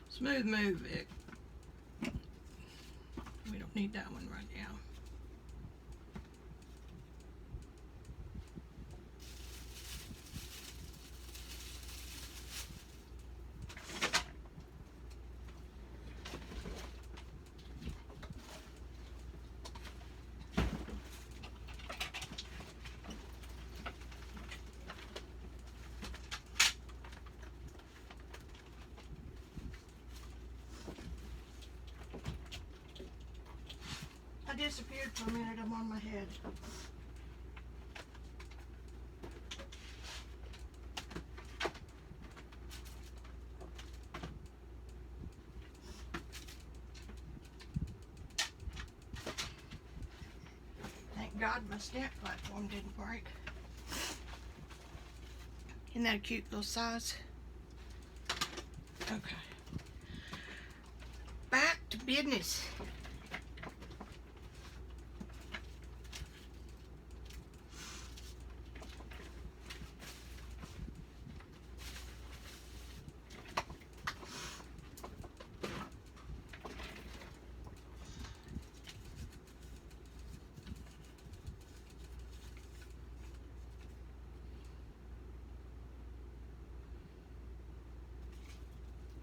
Smooth move, Vic. We don't need that one right now. I disappeared for a minute. I'm on my head. Thank God my stamp platform didn't break. Isn't that a cute little size? Okay. Back to business.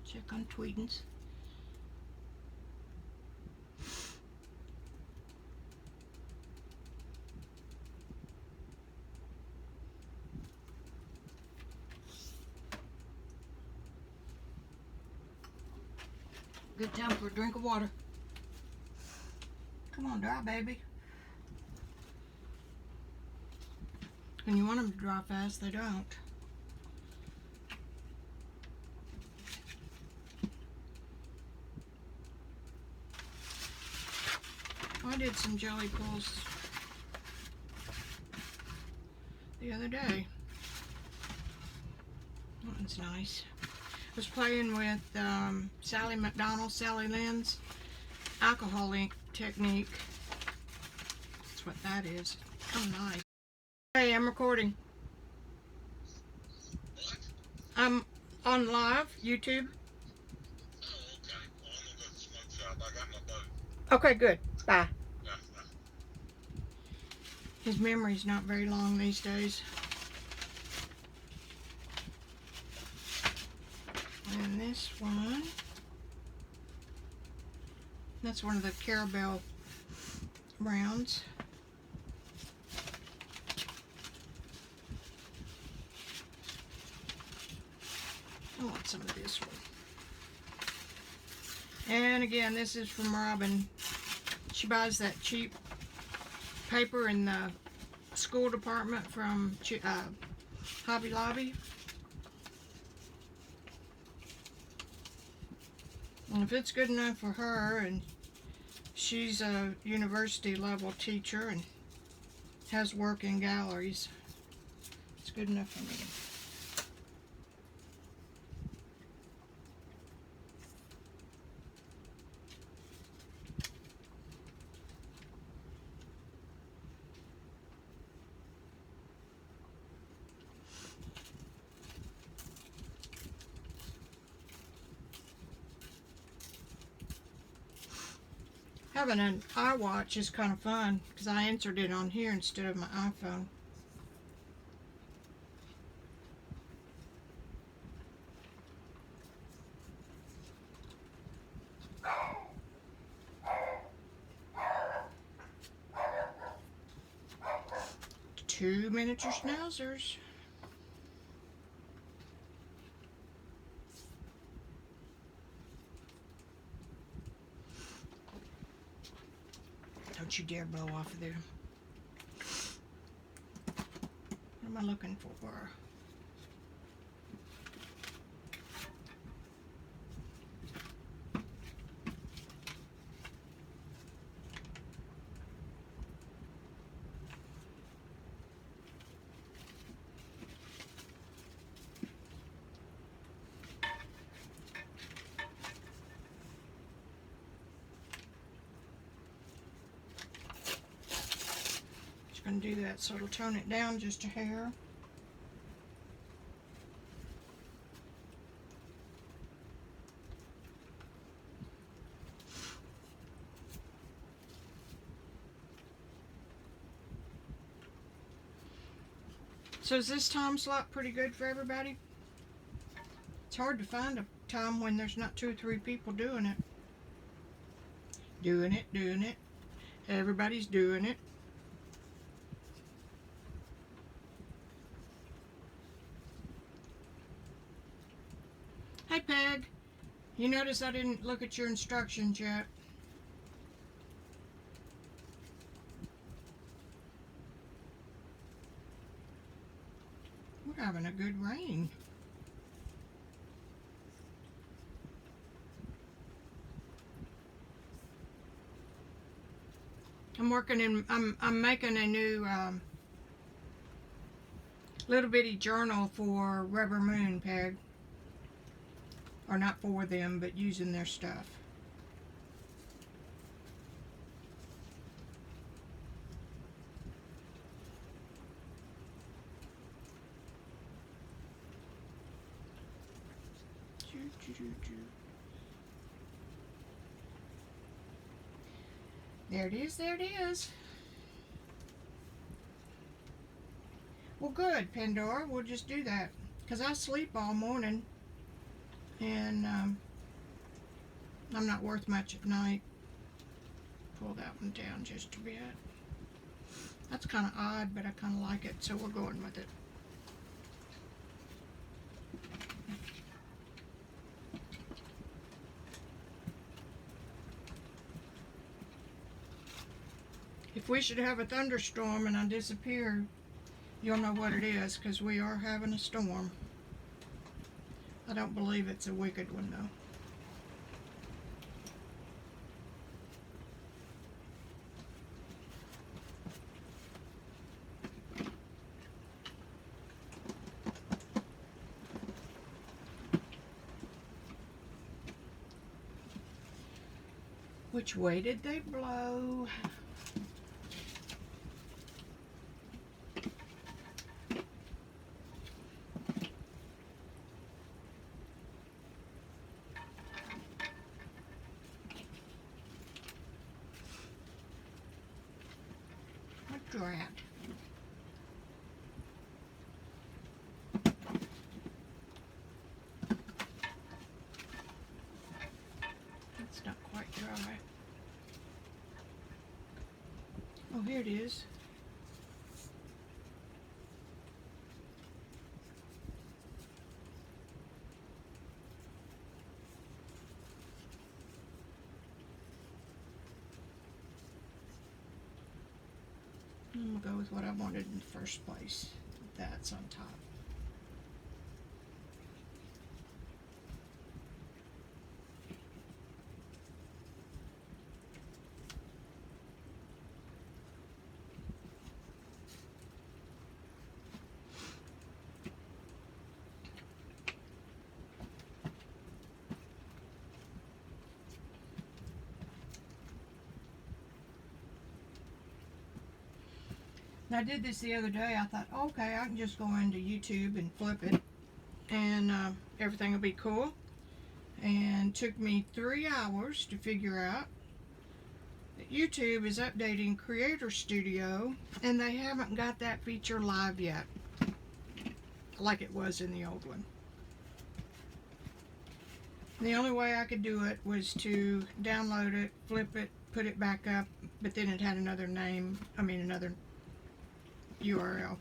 Check on Tweedens. Good time for a drink of water. Come on, dry, baby. When you want them to dry fast, they don't. I did some jelly pulls the other day. That one's nice. I was playing with Sally Lynn's alcohol ink technique. That's what that is. Oh, nice. Hey, I'm recording. What? I'm on live, YouTube. Oh, okay. Well, I'm gonna go to the smoke shop. I got my boat. Okay, good. Bye. Yeah. His memory's not very long these days. And this one, that's one of the Carabelle rounds. I want some of this one. And again, this is from Robin. She buys that cheap paper in the school department from Hobby Lobby. And if it's good enough for her, and she's a university level teacher and has work in galleries, it's good enough for me. Having an iWatch is kind of fun because I answered it on here instead of my iPhone. Two miniature schnauzers. Don't you dare blow off of there. What am I looking for? Going to do that so it'll tone it down just a hair. So is this time slot pretty good for everybody? It's hard to find a time when there's not 2 or 3 people doing it. Doing it. Everybody's doing it. Hey Peg, you notice I didn't look at your instructions yet. We're having a good rain. I'm making a new little bitty journal for Rubbermoon, Peg. Or not for them, but using their stuff. There it is, there it is. Well, good, Pandora. We'll just do that. Because I sleep all morning. And I'm not worth much at night. Pull that one down just a bit. That's kind of odd, but I kind of like it, so we're going with it. If we should have a thunderstorm and I disappear, you'll know what it is, because we are having a storm. I don't believe it's a wicked one, though. Which way did they blow? Drat. It's not quite dry. Oh, here it is. I'm gonna go with what I wanted in the first place. That's on top. I did this the other day. I thought, okay, I can just go into YouTube and flip it, and everything will be cool. And took me 3 hours to figure out that YouTube is updating Creator Studio, and they haven't got that feature live yet, like it was in the old one. The only way I could do it was to download it, flip it, put it back up, but then it had another name, another URL.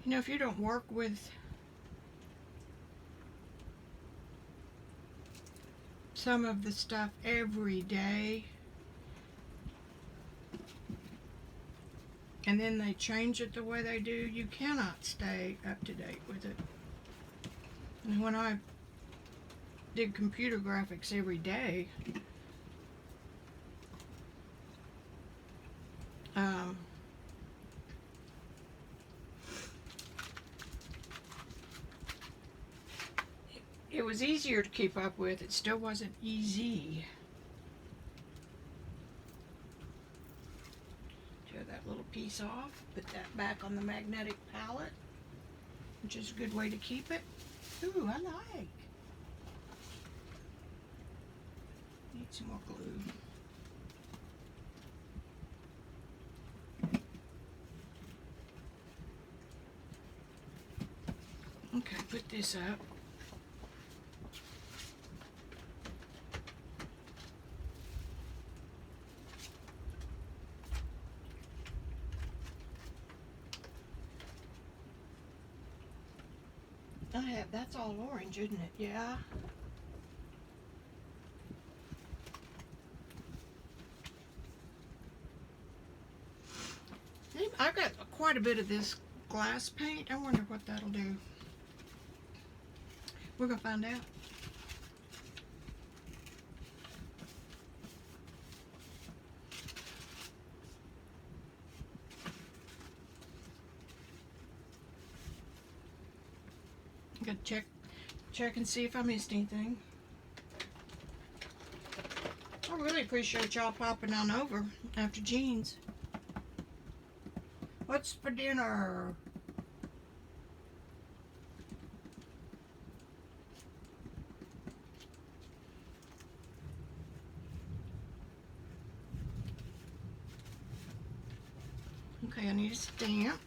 You know, if you don't work with some of the stuff every day, and then they change it the way they do, you cannot stay up to date with it. And when I did computer graphics every day, it was easier to keep up with. It still wasn't easy. Tear that little piece off, put that back on the magnetic palette, which is a good way to keep it. Ooh, I like. Need some more glue. Okay, put this up. That's all orange, isn't it? Yeah. I got quite a bit of this glass paint. I wonder what that'll do. We're gonna find out. Gotta check and see if I missed anything. I really appreciate y'all popping on over after jeans. What's for dinner? Okay, I need a stamp.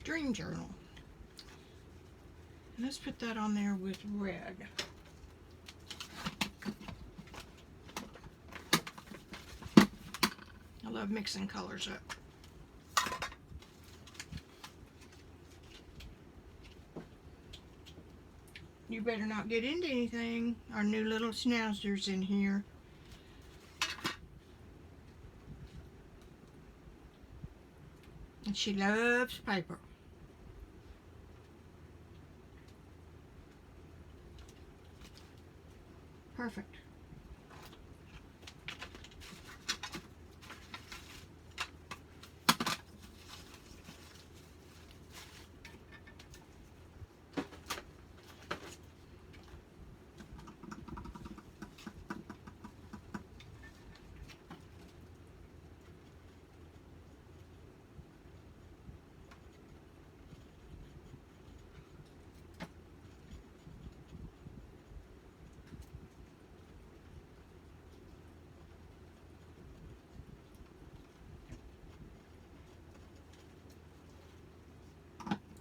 Dream journal. And let's put that on there with red. I love mixing colors up. You better not get into anything. Our new little schnauzer's in here. And she loves paper. Perfect.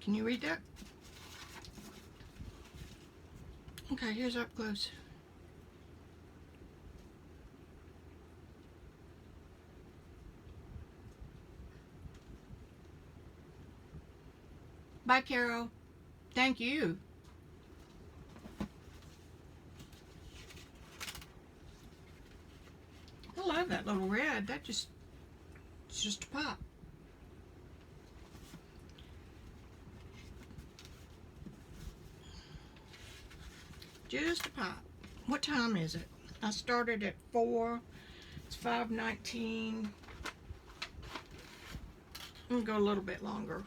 Can you read that? Okay, here's up close. Bye, Carol. Thank you. I love that little red. It's just a pop. Just a pop. What time is it? I started at 4. It's 5:19. I'm gonna go a little bit longer.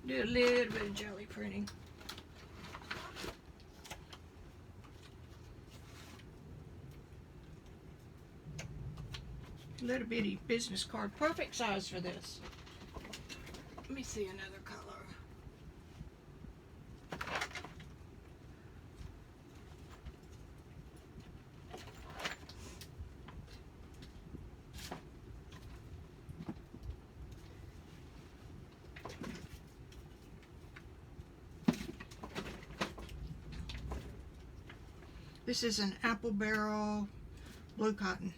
Do a little bit of jelly printing. Little bitty business card. Perfect size for this. Let me see another color. This is an apple barrel blue cotton.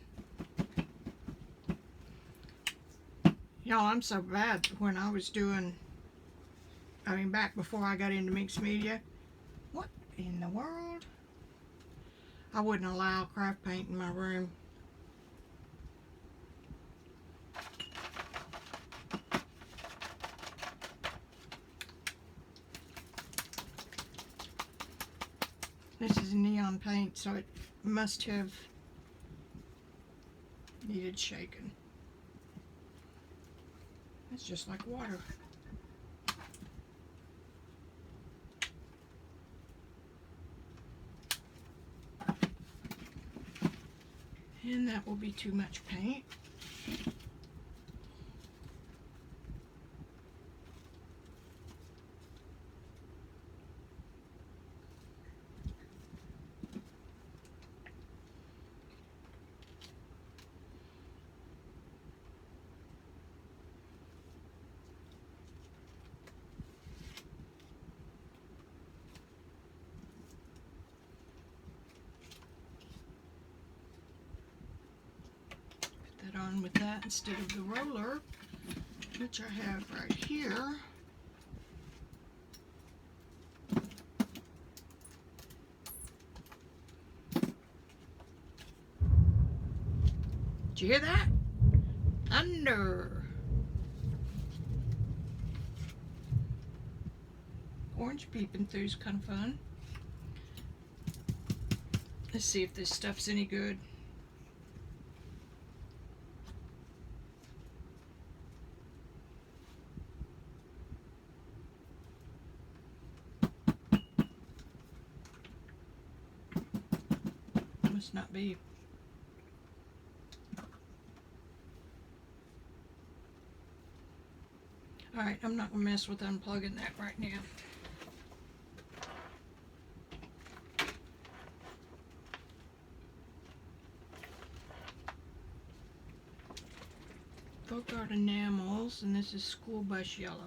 Y'all, I'm so bad when I was doing, back before I got into mixed media. What in the world? I wouldn't allow craft paint in my room. This is neon paint, so it must have needed shaking. It's just like water. And that will be too much paint. On with that instead of the roller, which I have right here. Did you hear that? Thunder. Orange peeping through is kind of fun. Let's see if this stuff's any good. Must not be. Alright, I'm not going to mess with unplugging that right now. Folk Art Enamels, and this is School Bus Yellow.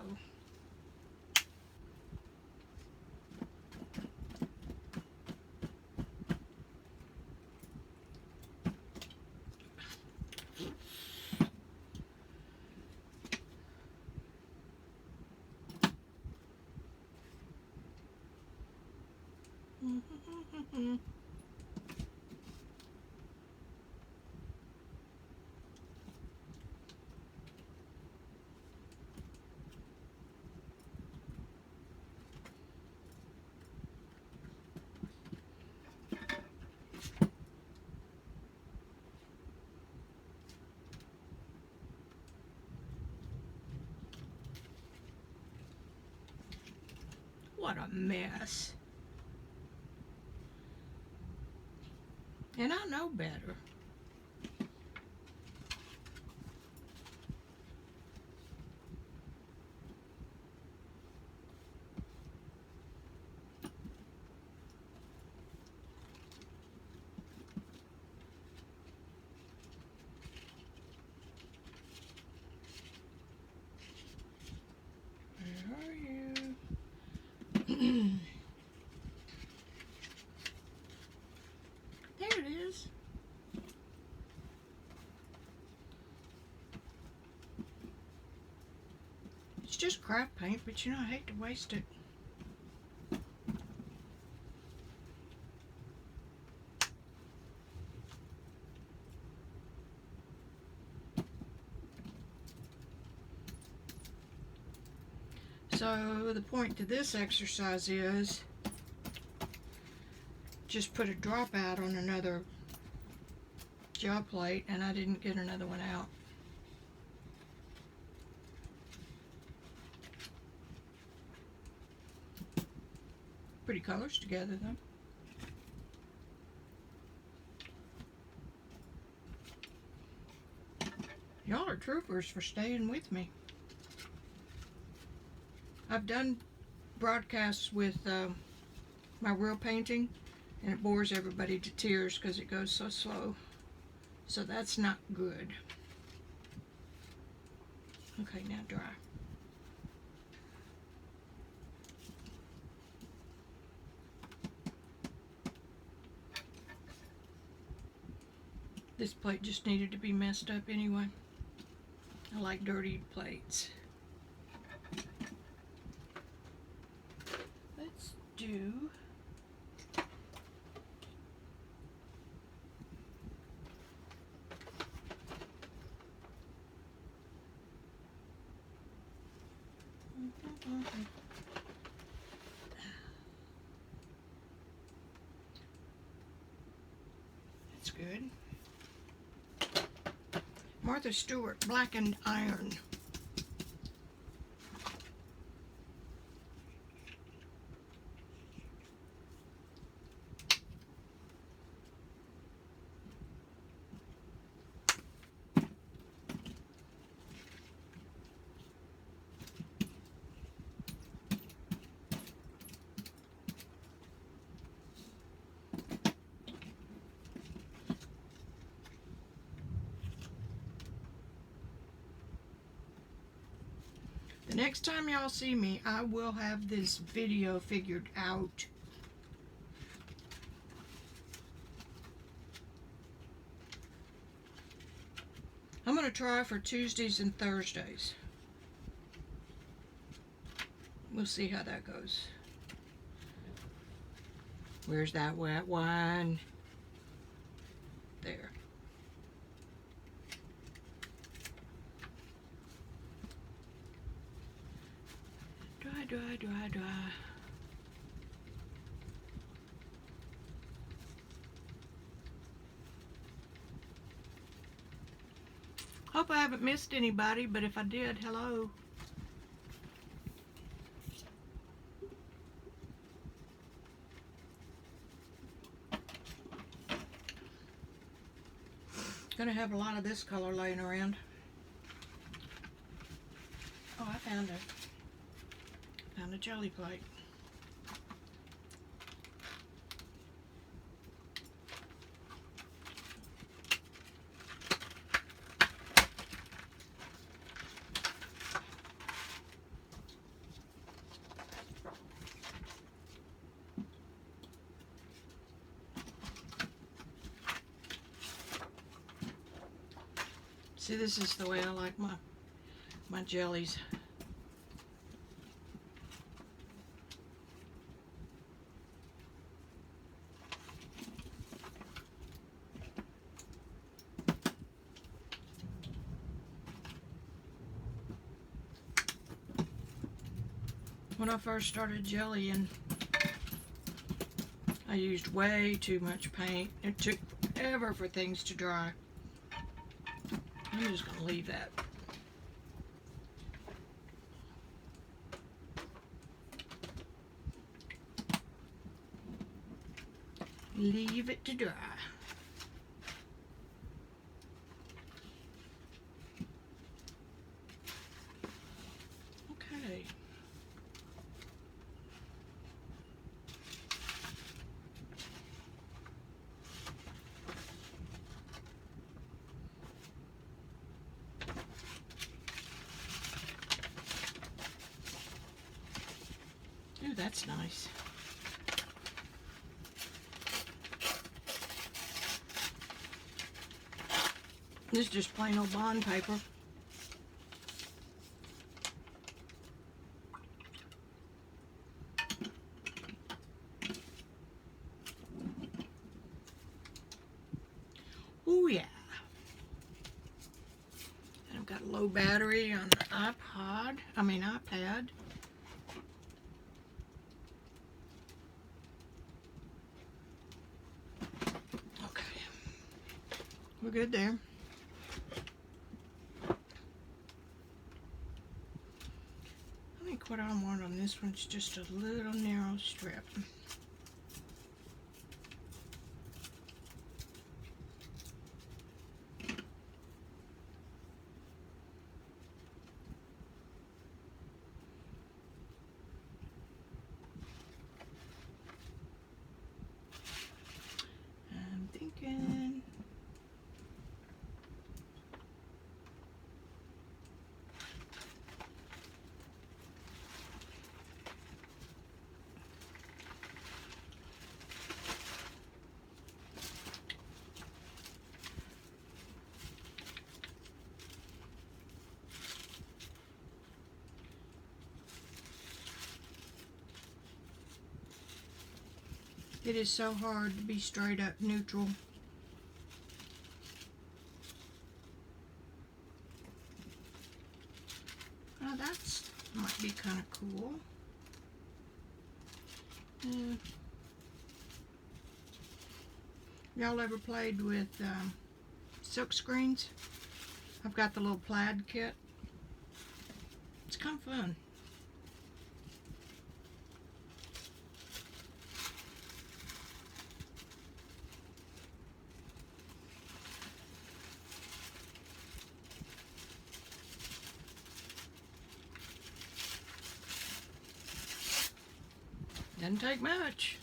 What a mess. And I know better. It's just craft paint, but you know, I hate to waste it. So the point to this exercise is just put a dropout on another gel plate, and I didn't get another one out. Pretty colors together though. Y'all are troopers for staying with me. I've done broadcasts with my real painting, and it bores everybody to tears because it goes so slow. So that's not good. Okay, now dry. This plate just needed to be messed up anyway. I like dirty plates. Let's do that's good. Martha Stewart blackened iron. The next time y'all see me, I will have this video figured out. I'm going to try for Tuesdays and Thursdays. We'll see how that goes. Where's that wet one? There. Dry, dry, dry, dry. Hope I haven't missed anybody, but if I did, hello. Gonna have a lot of this color laying around. Oh, I found a jelly plate. See, this is the way I like my jellies. When I first started jellying, I used way too much paint. It took forever for things to dry. I'm just going to leave that. Leave it to dry. Okay. Ooh, that's nice. This is just plain old bond paper. got a low battery on the iPad. Okay. We're good there. I think what I want on this one's just a little narrow strip. I'm thinking it is so hard to be straight up neutral. Oh, that's might be kind of cool. Y'all ever played with silk screens? I've got the little plaid kit. It's kind of fun. Doesn't take much.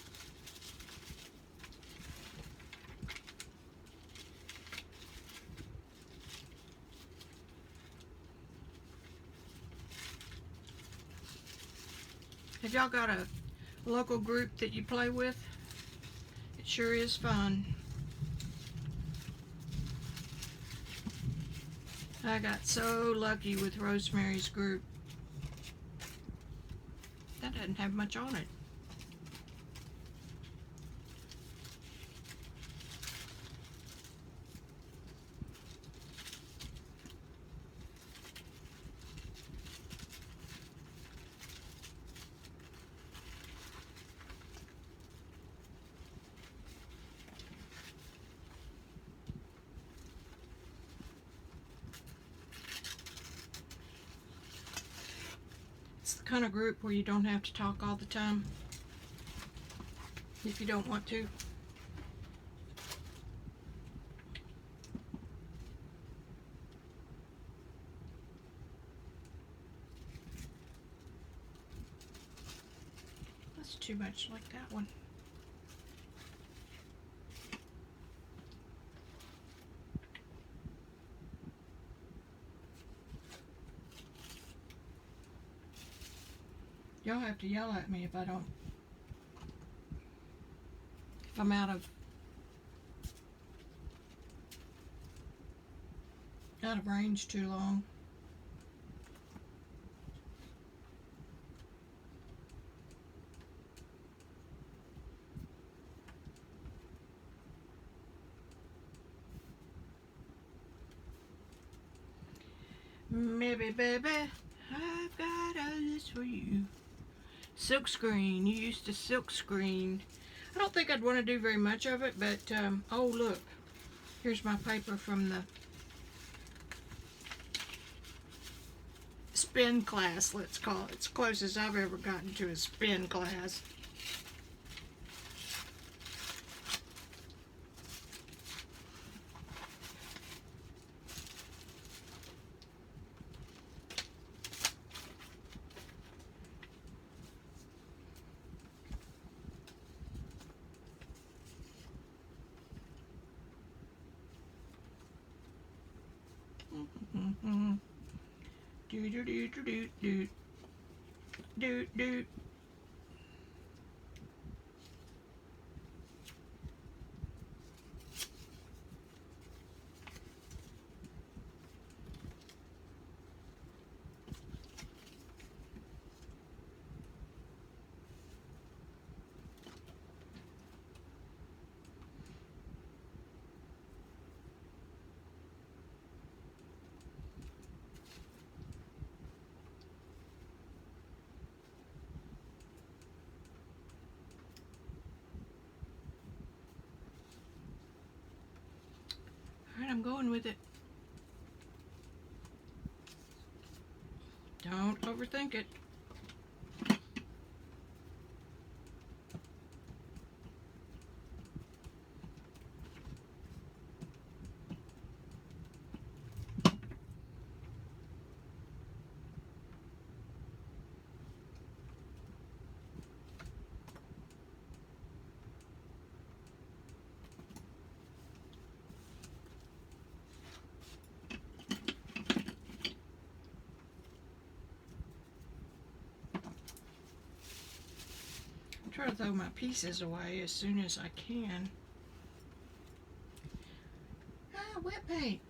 Have y'all got a local group that you play with? It sure is fun. I got so lucky with Rosemary's group. That doesn't have much on it. It's the kind of group where you don't have to talk all the time if you don't want to. That's too much like that one. Y'all have to yell at me if I don't. If I'm out of range too long. Maybe, baby, I've got all this for you. Silk screen. You used to silk screen. I don't think I'd want to do very much of it, but oh look, here's my paper from the spin class, let's call it. It's the closest I've ever gotten to a spin class. Do do do do do do do do. I'm going with it. Don't overthink it. Try to throw my pieces away as soon as I can. Ah, wet paint.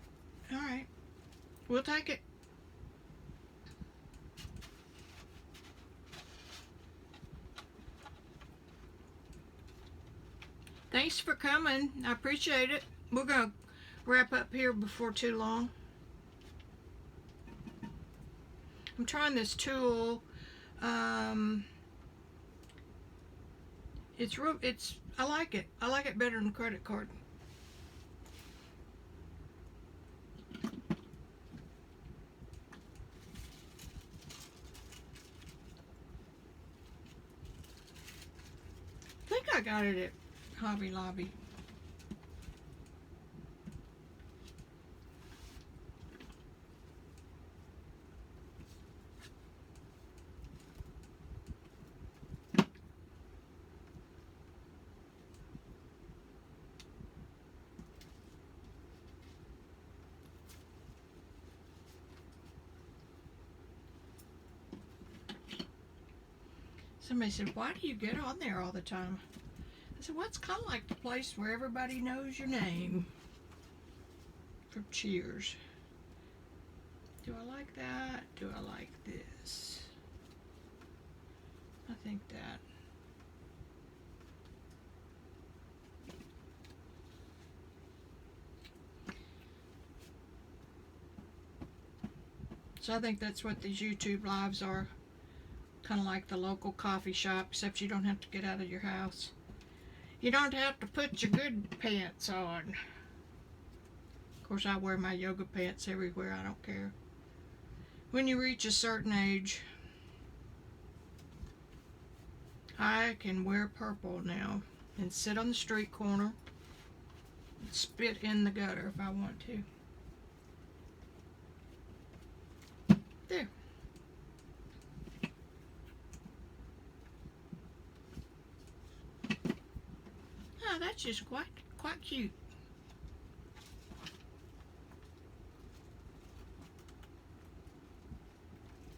Alright. We'll take it. Thanks for coming. I appreciate it. We're going to wrap up here before too long. I'm trying this tool. I like it. I like it better than a credit card. I think I got it at Hobby Lobby. Somebody said, why do you get on there all the time? I said, well, it's kind of like the place where everybody knows your name. For Cheers. Do I like that? Do I like this? I think that. So I think that's what these YouTube lives are. Kind of like the local coffee shop, except you don't have to get out of your house. You don't have to put your good pants on. Of course, I wear my yoga pants everywhere. I don't care. When you reach a certain age, I can wear purple now and sit on the street corner and spit in the gutter if I want to. There. Oh, that's just quite cute.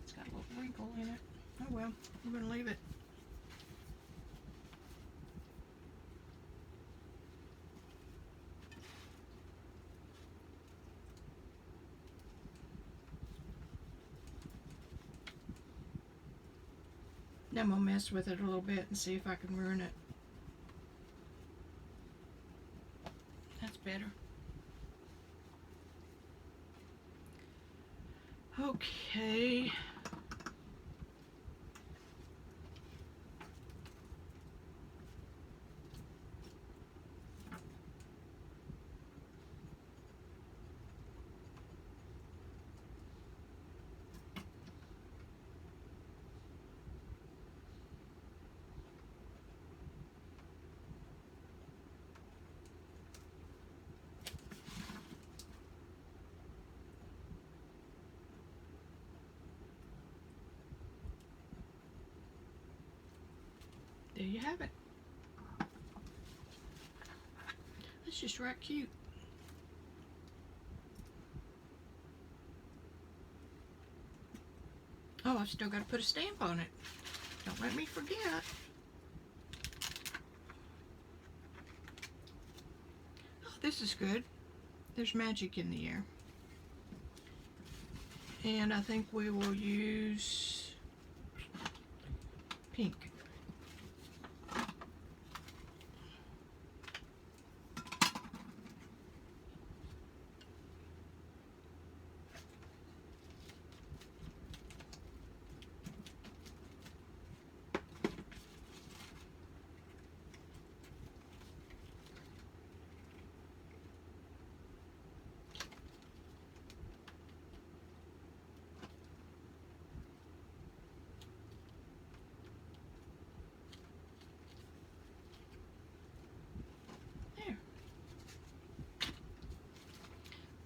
It's got a little wrinkle in it. Oh well, we're gonna leave it. Then I'm gonna mess with it a little bit and see if I can ruin it. That's better. Okay. There you have it. That's just right cute. Oh, I've still got to put a stamp on it. Don't let me forget. Oh, this is good. There's magic in the air. And I think we will use pink.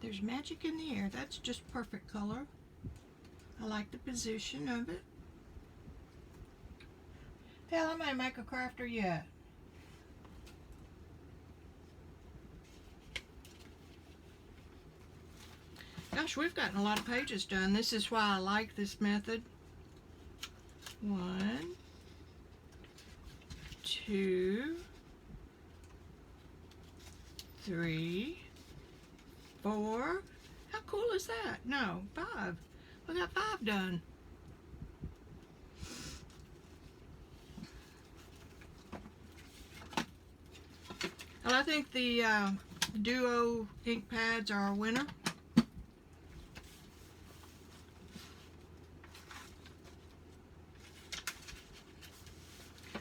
There's magic in the air. That's just perfect color. I like the position of it. Hell, I might make a crafter yet. Gosh, we've gotten a lot of pages done. This is why I like this method. 1, 2, 3, 4. How cool is that? No, 5. We got 5 done. Well, I think the Duo Inkpads are our winner.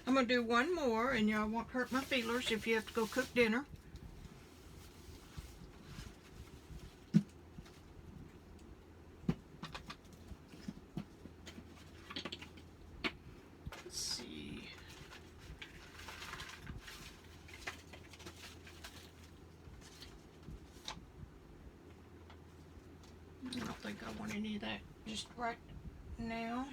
I'm going to do one more, and y'all won't hurt my feelers if you have to go cook dinner. Let's see. I don't think I want any of that just right now.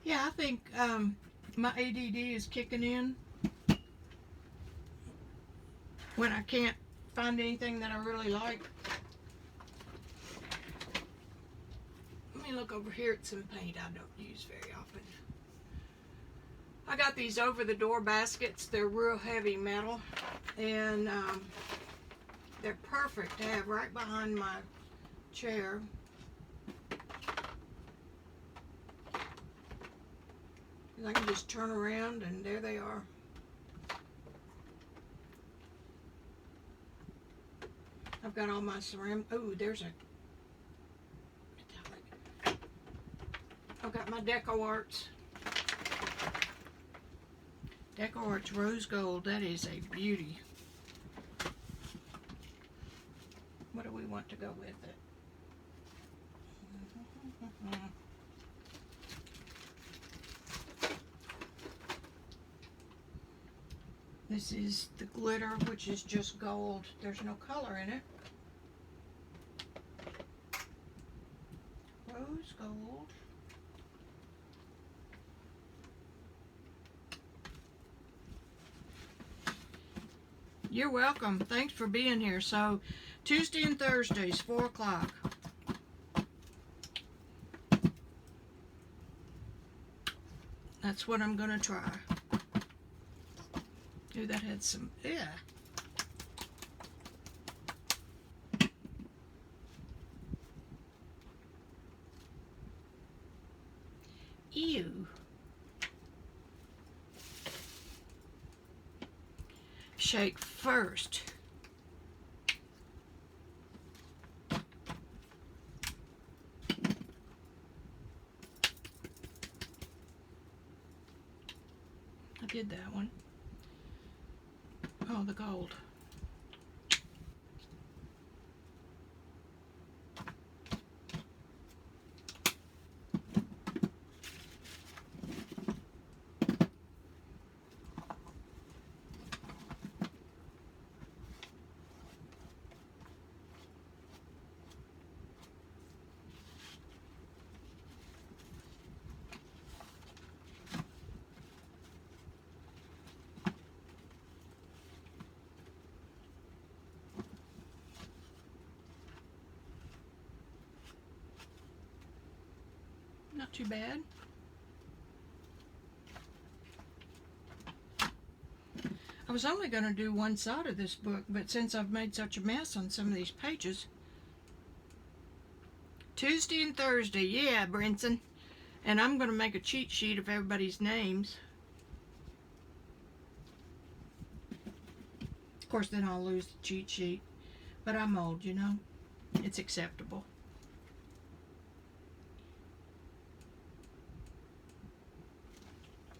Yeah, I think my ADD is kicking in when I can't find anything that I really like. Let me look over here at some paint I don't use very often. I got these over-the-door baskets. They're real heavy metal, and they're perfect to have right behind my chair. I can just turn around and there they are. I've got all my ceramic. Oh, there's a metallic. I've got my Deco Arts. Deco Arts Rose Gold. That is a beauty. What do we want to go with it? This is the glitter, which is just gold. There's no color in it. Rose gold. You're welcome. Thanks for being here. So, Tuesday and Thursdays, 4 o'clock. That's what I'm going to try. Ooh, that had some, yeah. Ew. Shake first. I did that one. Oh, the gold. Not too bad. I was only going to do one side of this book, but since I've made such a mess on some of these pages. Tuesday and Thursday, yeah, Brinson. And I'm going to make a cheat sheet of everybody's names. Of course, then I'll lose the cheat sheet. But I'm old, you know. It's acceptable.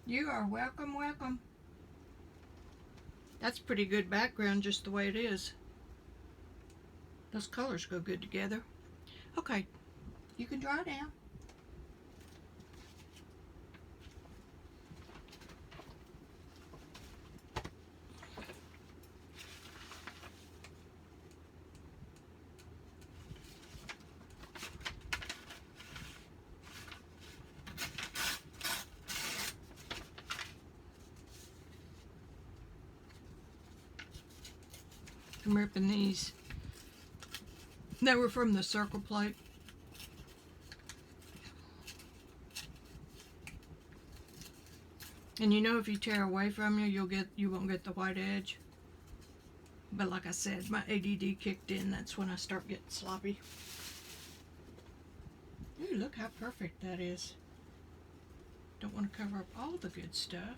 You are welcome, welcome. That's pretty good background just the way it is. Those colors go good together. Okay, you can dry now. I'm ripping these. They were from the circle plate. And you know, if you tear away from you won't get the white edge. But like I said, my ADD kicked in. That's when I start getting sloppy. Ooh, look how perfect that is. Don't want to cover up all the good stuff.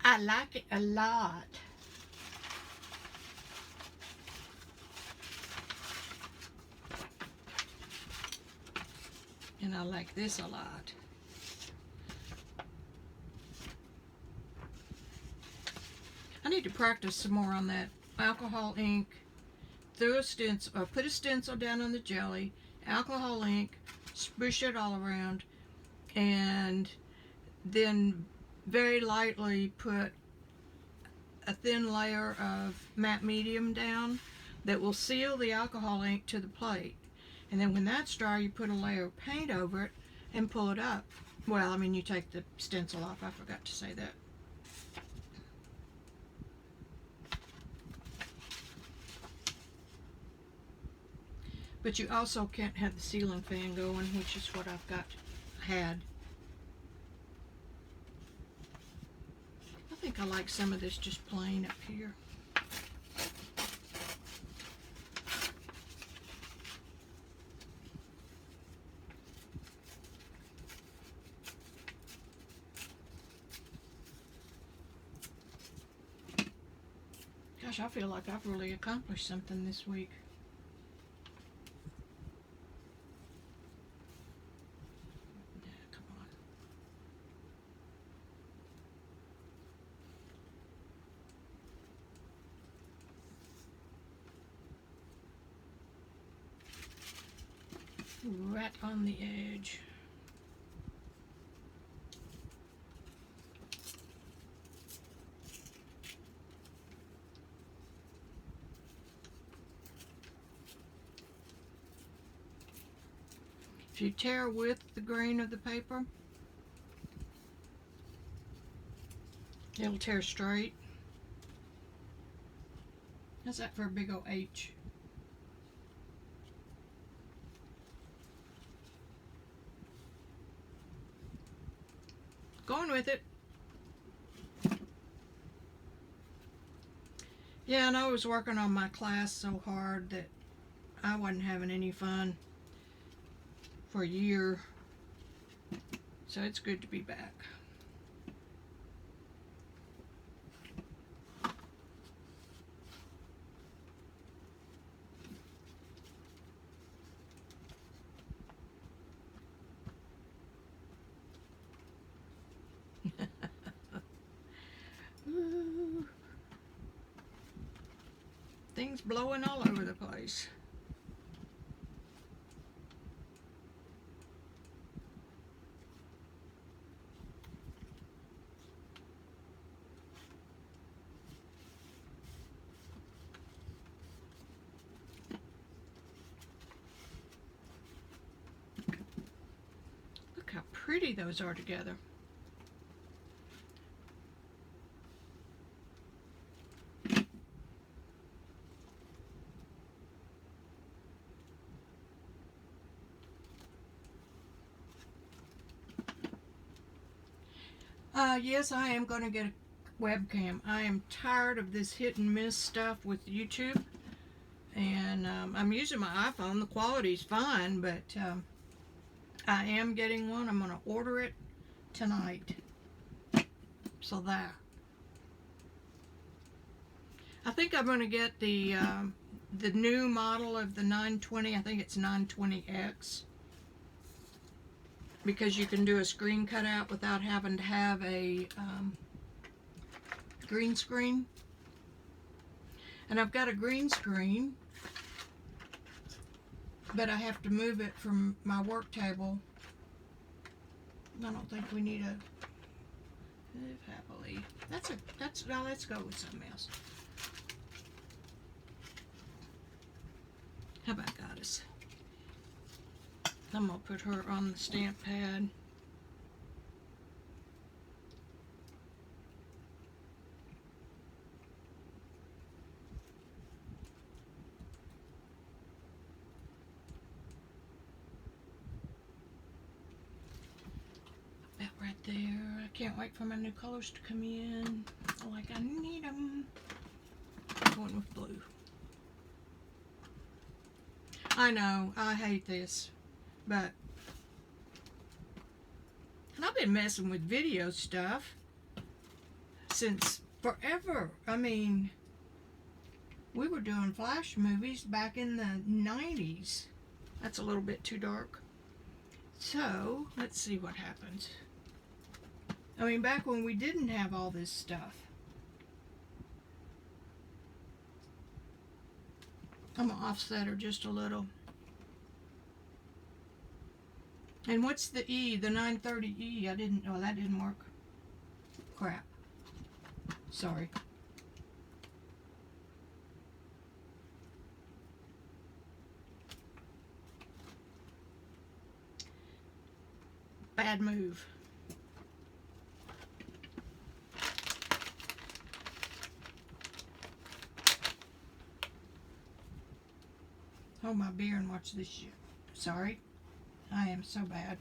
I like it a lot. And I like this a lot. I need to practice some more on that alcohol ink. Throw a stencil, or put a stencil down on the jelly, alcohol ink, spush it all around, and then very lightly put a thin layer of matte medium down that will seal the alcohol ink to the plate. And then when that's dry, you put a layer of paint over it and pull it up. Well, I mean, you take the stencil off. I forgot to say that. But you also can't have the ceiling fan going, which is what I've had. I think I like some of this just plain up here. Gosh, I feel like I've really accomplished something this week. Right on the edge. If you tear with the grain of the paper, it'll tear straight. How's that for a big old H? Going with it. Yeah, and I was working on my class so hard that I wasn't having any fun for a year. So it's good to be back. Ooh. Things blowing all over the place. Look how pretty those are together. Yes, I am going to get a webcam. I am tired of this hit and miss stuff with YouTube. And I'm using my iPhone. The quality's fine, but I am getting one. I'm going to order it tonight. So that. I think I'm going to get the new model of the 920. I think it's 920X. Because you can do a screen cutout without having to have a green screen. And I've got a green screen, but I have to move it from my work table. I don't think we need a live happily. Now let's go with something else. How about Goddess? I'm gonna put her on the stamp pad. About right there. I can't wait for my new colors to come in. Like I need them. I'm going with blue. I know, I hate this, but, and I've been messing with video stuff since forever. I mean, we were doing flash movies back in the 90s. That's a little bit too dark. So, let's see what happens. I mean, back when we didn't have all this stuff. I'm going to offset her just a little. And what's the E? The 930E? I didn't know. That didn't work. Crap. Sorry. Bad move. Hold my beer and watch this shit. Sorry. I am so bad.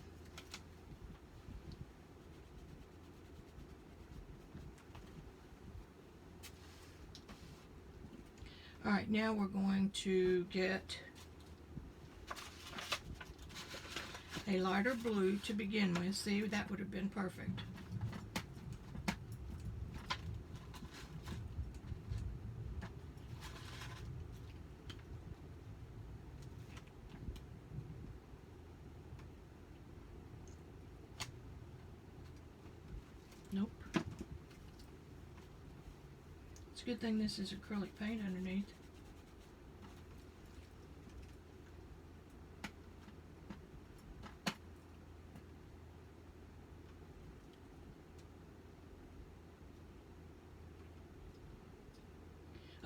Alright, now we're going to get a lighter blue to begin with. See, that would have been perfect. Nope. It's a good thing this is acrylic paint underneath.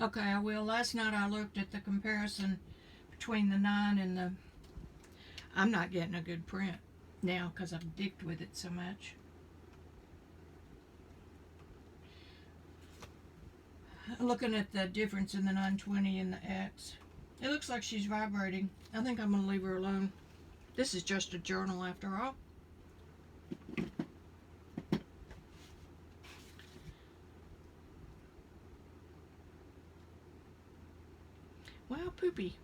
Okay, I will. Last night I looked at the comparison between the 9 and the... I'm not getting a good print now because I've dicked with it so much. Looking at the difference in the 920 and the X, it looks like she's vibrating. I think I'm going to leave her alone. This is just a journal after all. Wow, poopy.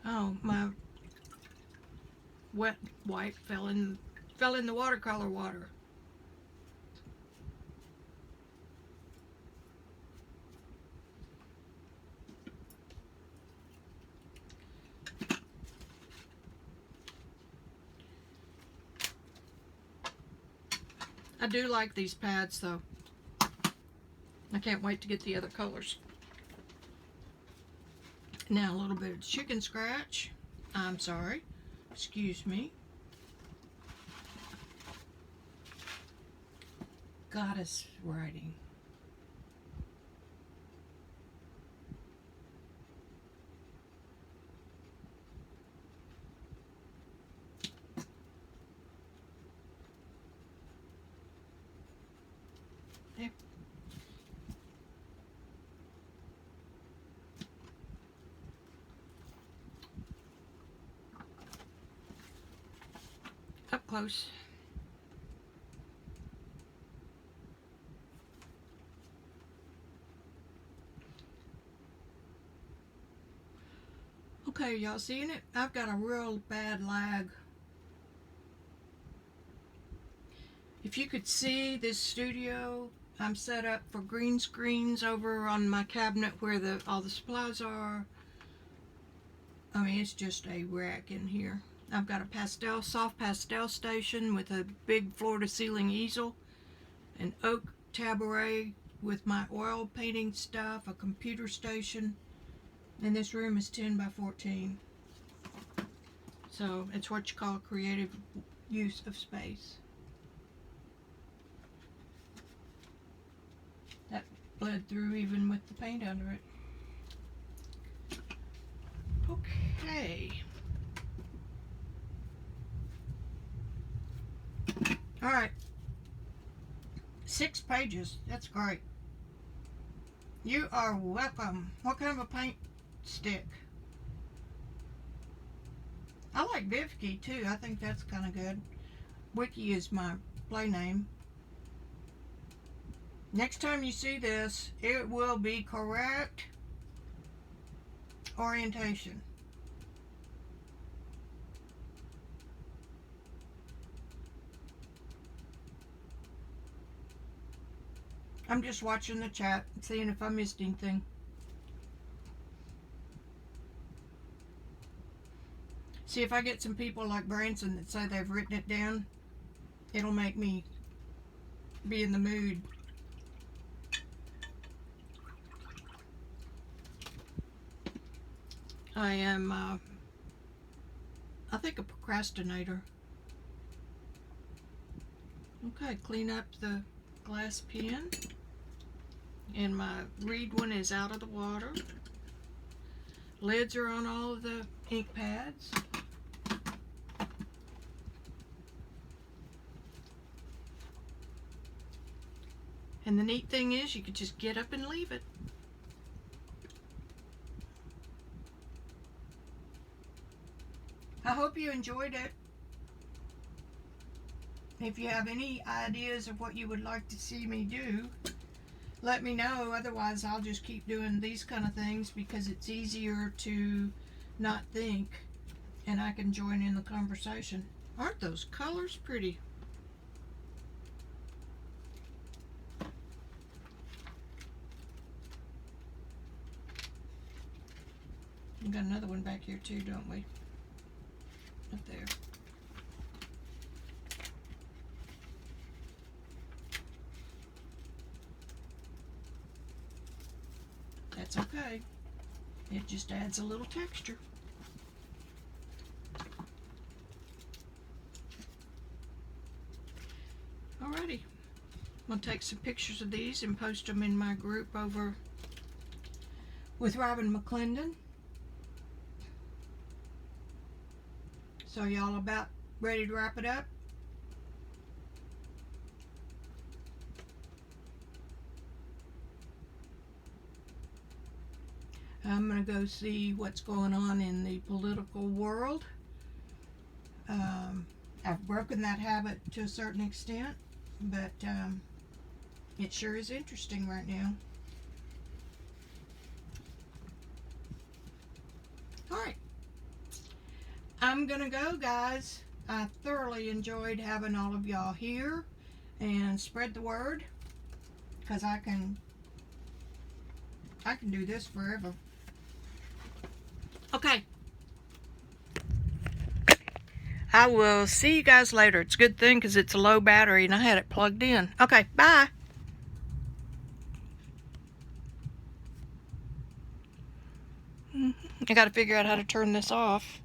Oh, my wet wipe fell in the watercolor water. I do like these pads though. I can't wait to get the other colors. Now a little bit of chicken scratch. I'm sorry. Excuse me. Goddess writing. There. Up close. Okay, y'all seeing it? I've got a real bad lag. If you could see this studio, I'm set up for green screens over on my cabinet where all the supplies are. I mean, it's just a wreck in here. I've got a soft pastel station with a big floor-to-ceiling easel, an oak tabaret with my oil painting stuff, a computer station, and this room is 10 by 14. So it's what you call creative use of space. That bled through even with the paint under it. Okay. Alright. 6 pages. That's great. You are welcome. What kind of a paint stick? I like Vicki too. I think that's kind of good. Vicki is my play name. Next time you see this, it will be correct orientation. I'm just watching the chat, seeing if I missed anything. See, if I get some people like Branson that say they've written it down, it'll make me be in the mood. I am, I think, a procrastinator. Okay, clean up the glass pen. And my reed one is out of the water. Lids are on all of the ink pads. And the neat thing is you could just get up and leave it. I hope you enjoyed it. If you have any ideas of what you would like to see me do, let me know. Otherwise, I'll just keep doing these kind of things because it's easier to not think and I can join in the conversation. Aren't those colors pretty? We got another one back here too, don't we? Up there. That's okay. It just adds a little texture. Alrighty. I'm going to take some pictures of these and post them in my group over with Robin McClendon. So y'all about ready to wrap it up? I'm going to go see what's going on in the political world. I've broken that habit to a certain extent, but it sure is interesting right now. Alright. I'm going to go, guys. I thoroughly enjoyed having all of y'all here, and spread the word, because I can do this forever. Okay. I will see you guys later. It's a good thing because it's a low battery and I had it plugged in. Okay, bye. I got to figure out how to turn this off.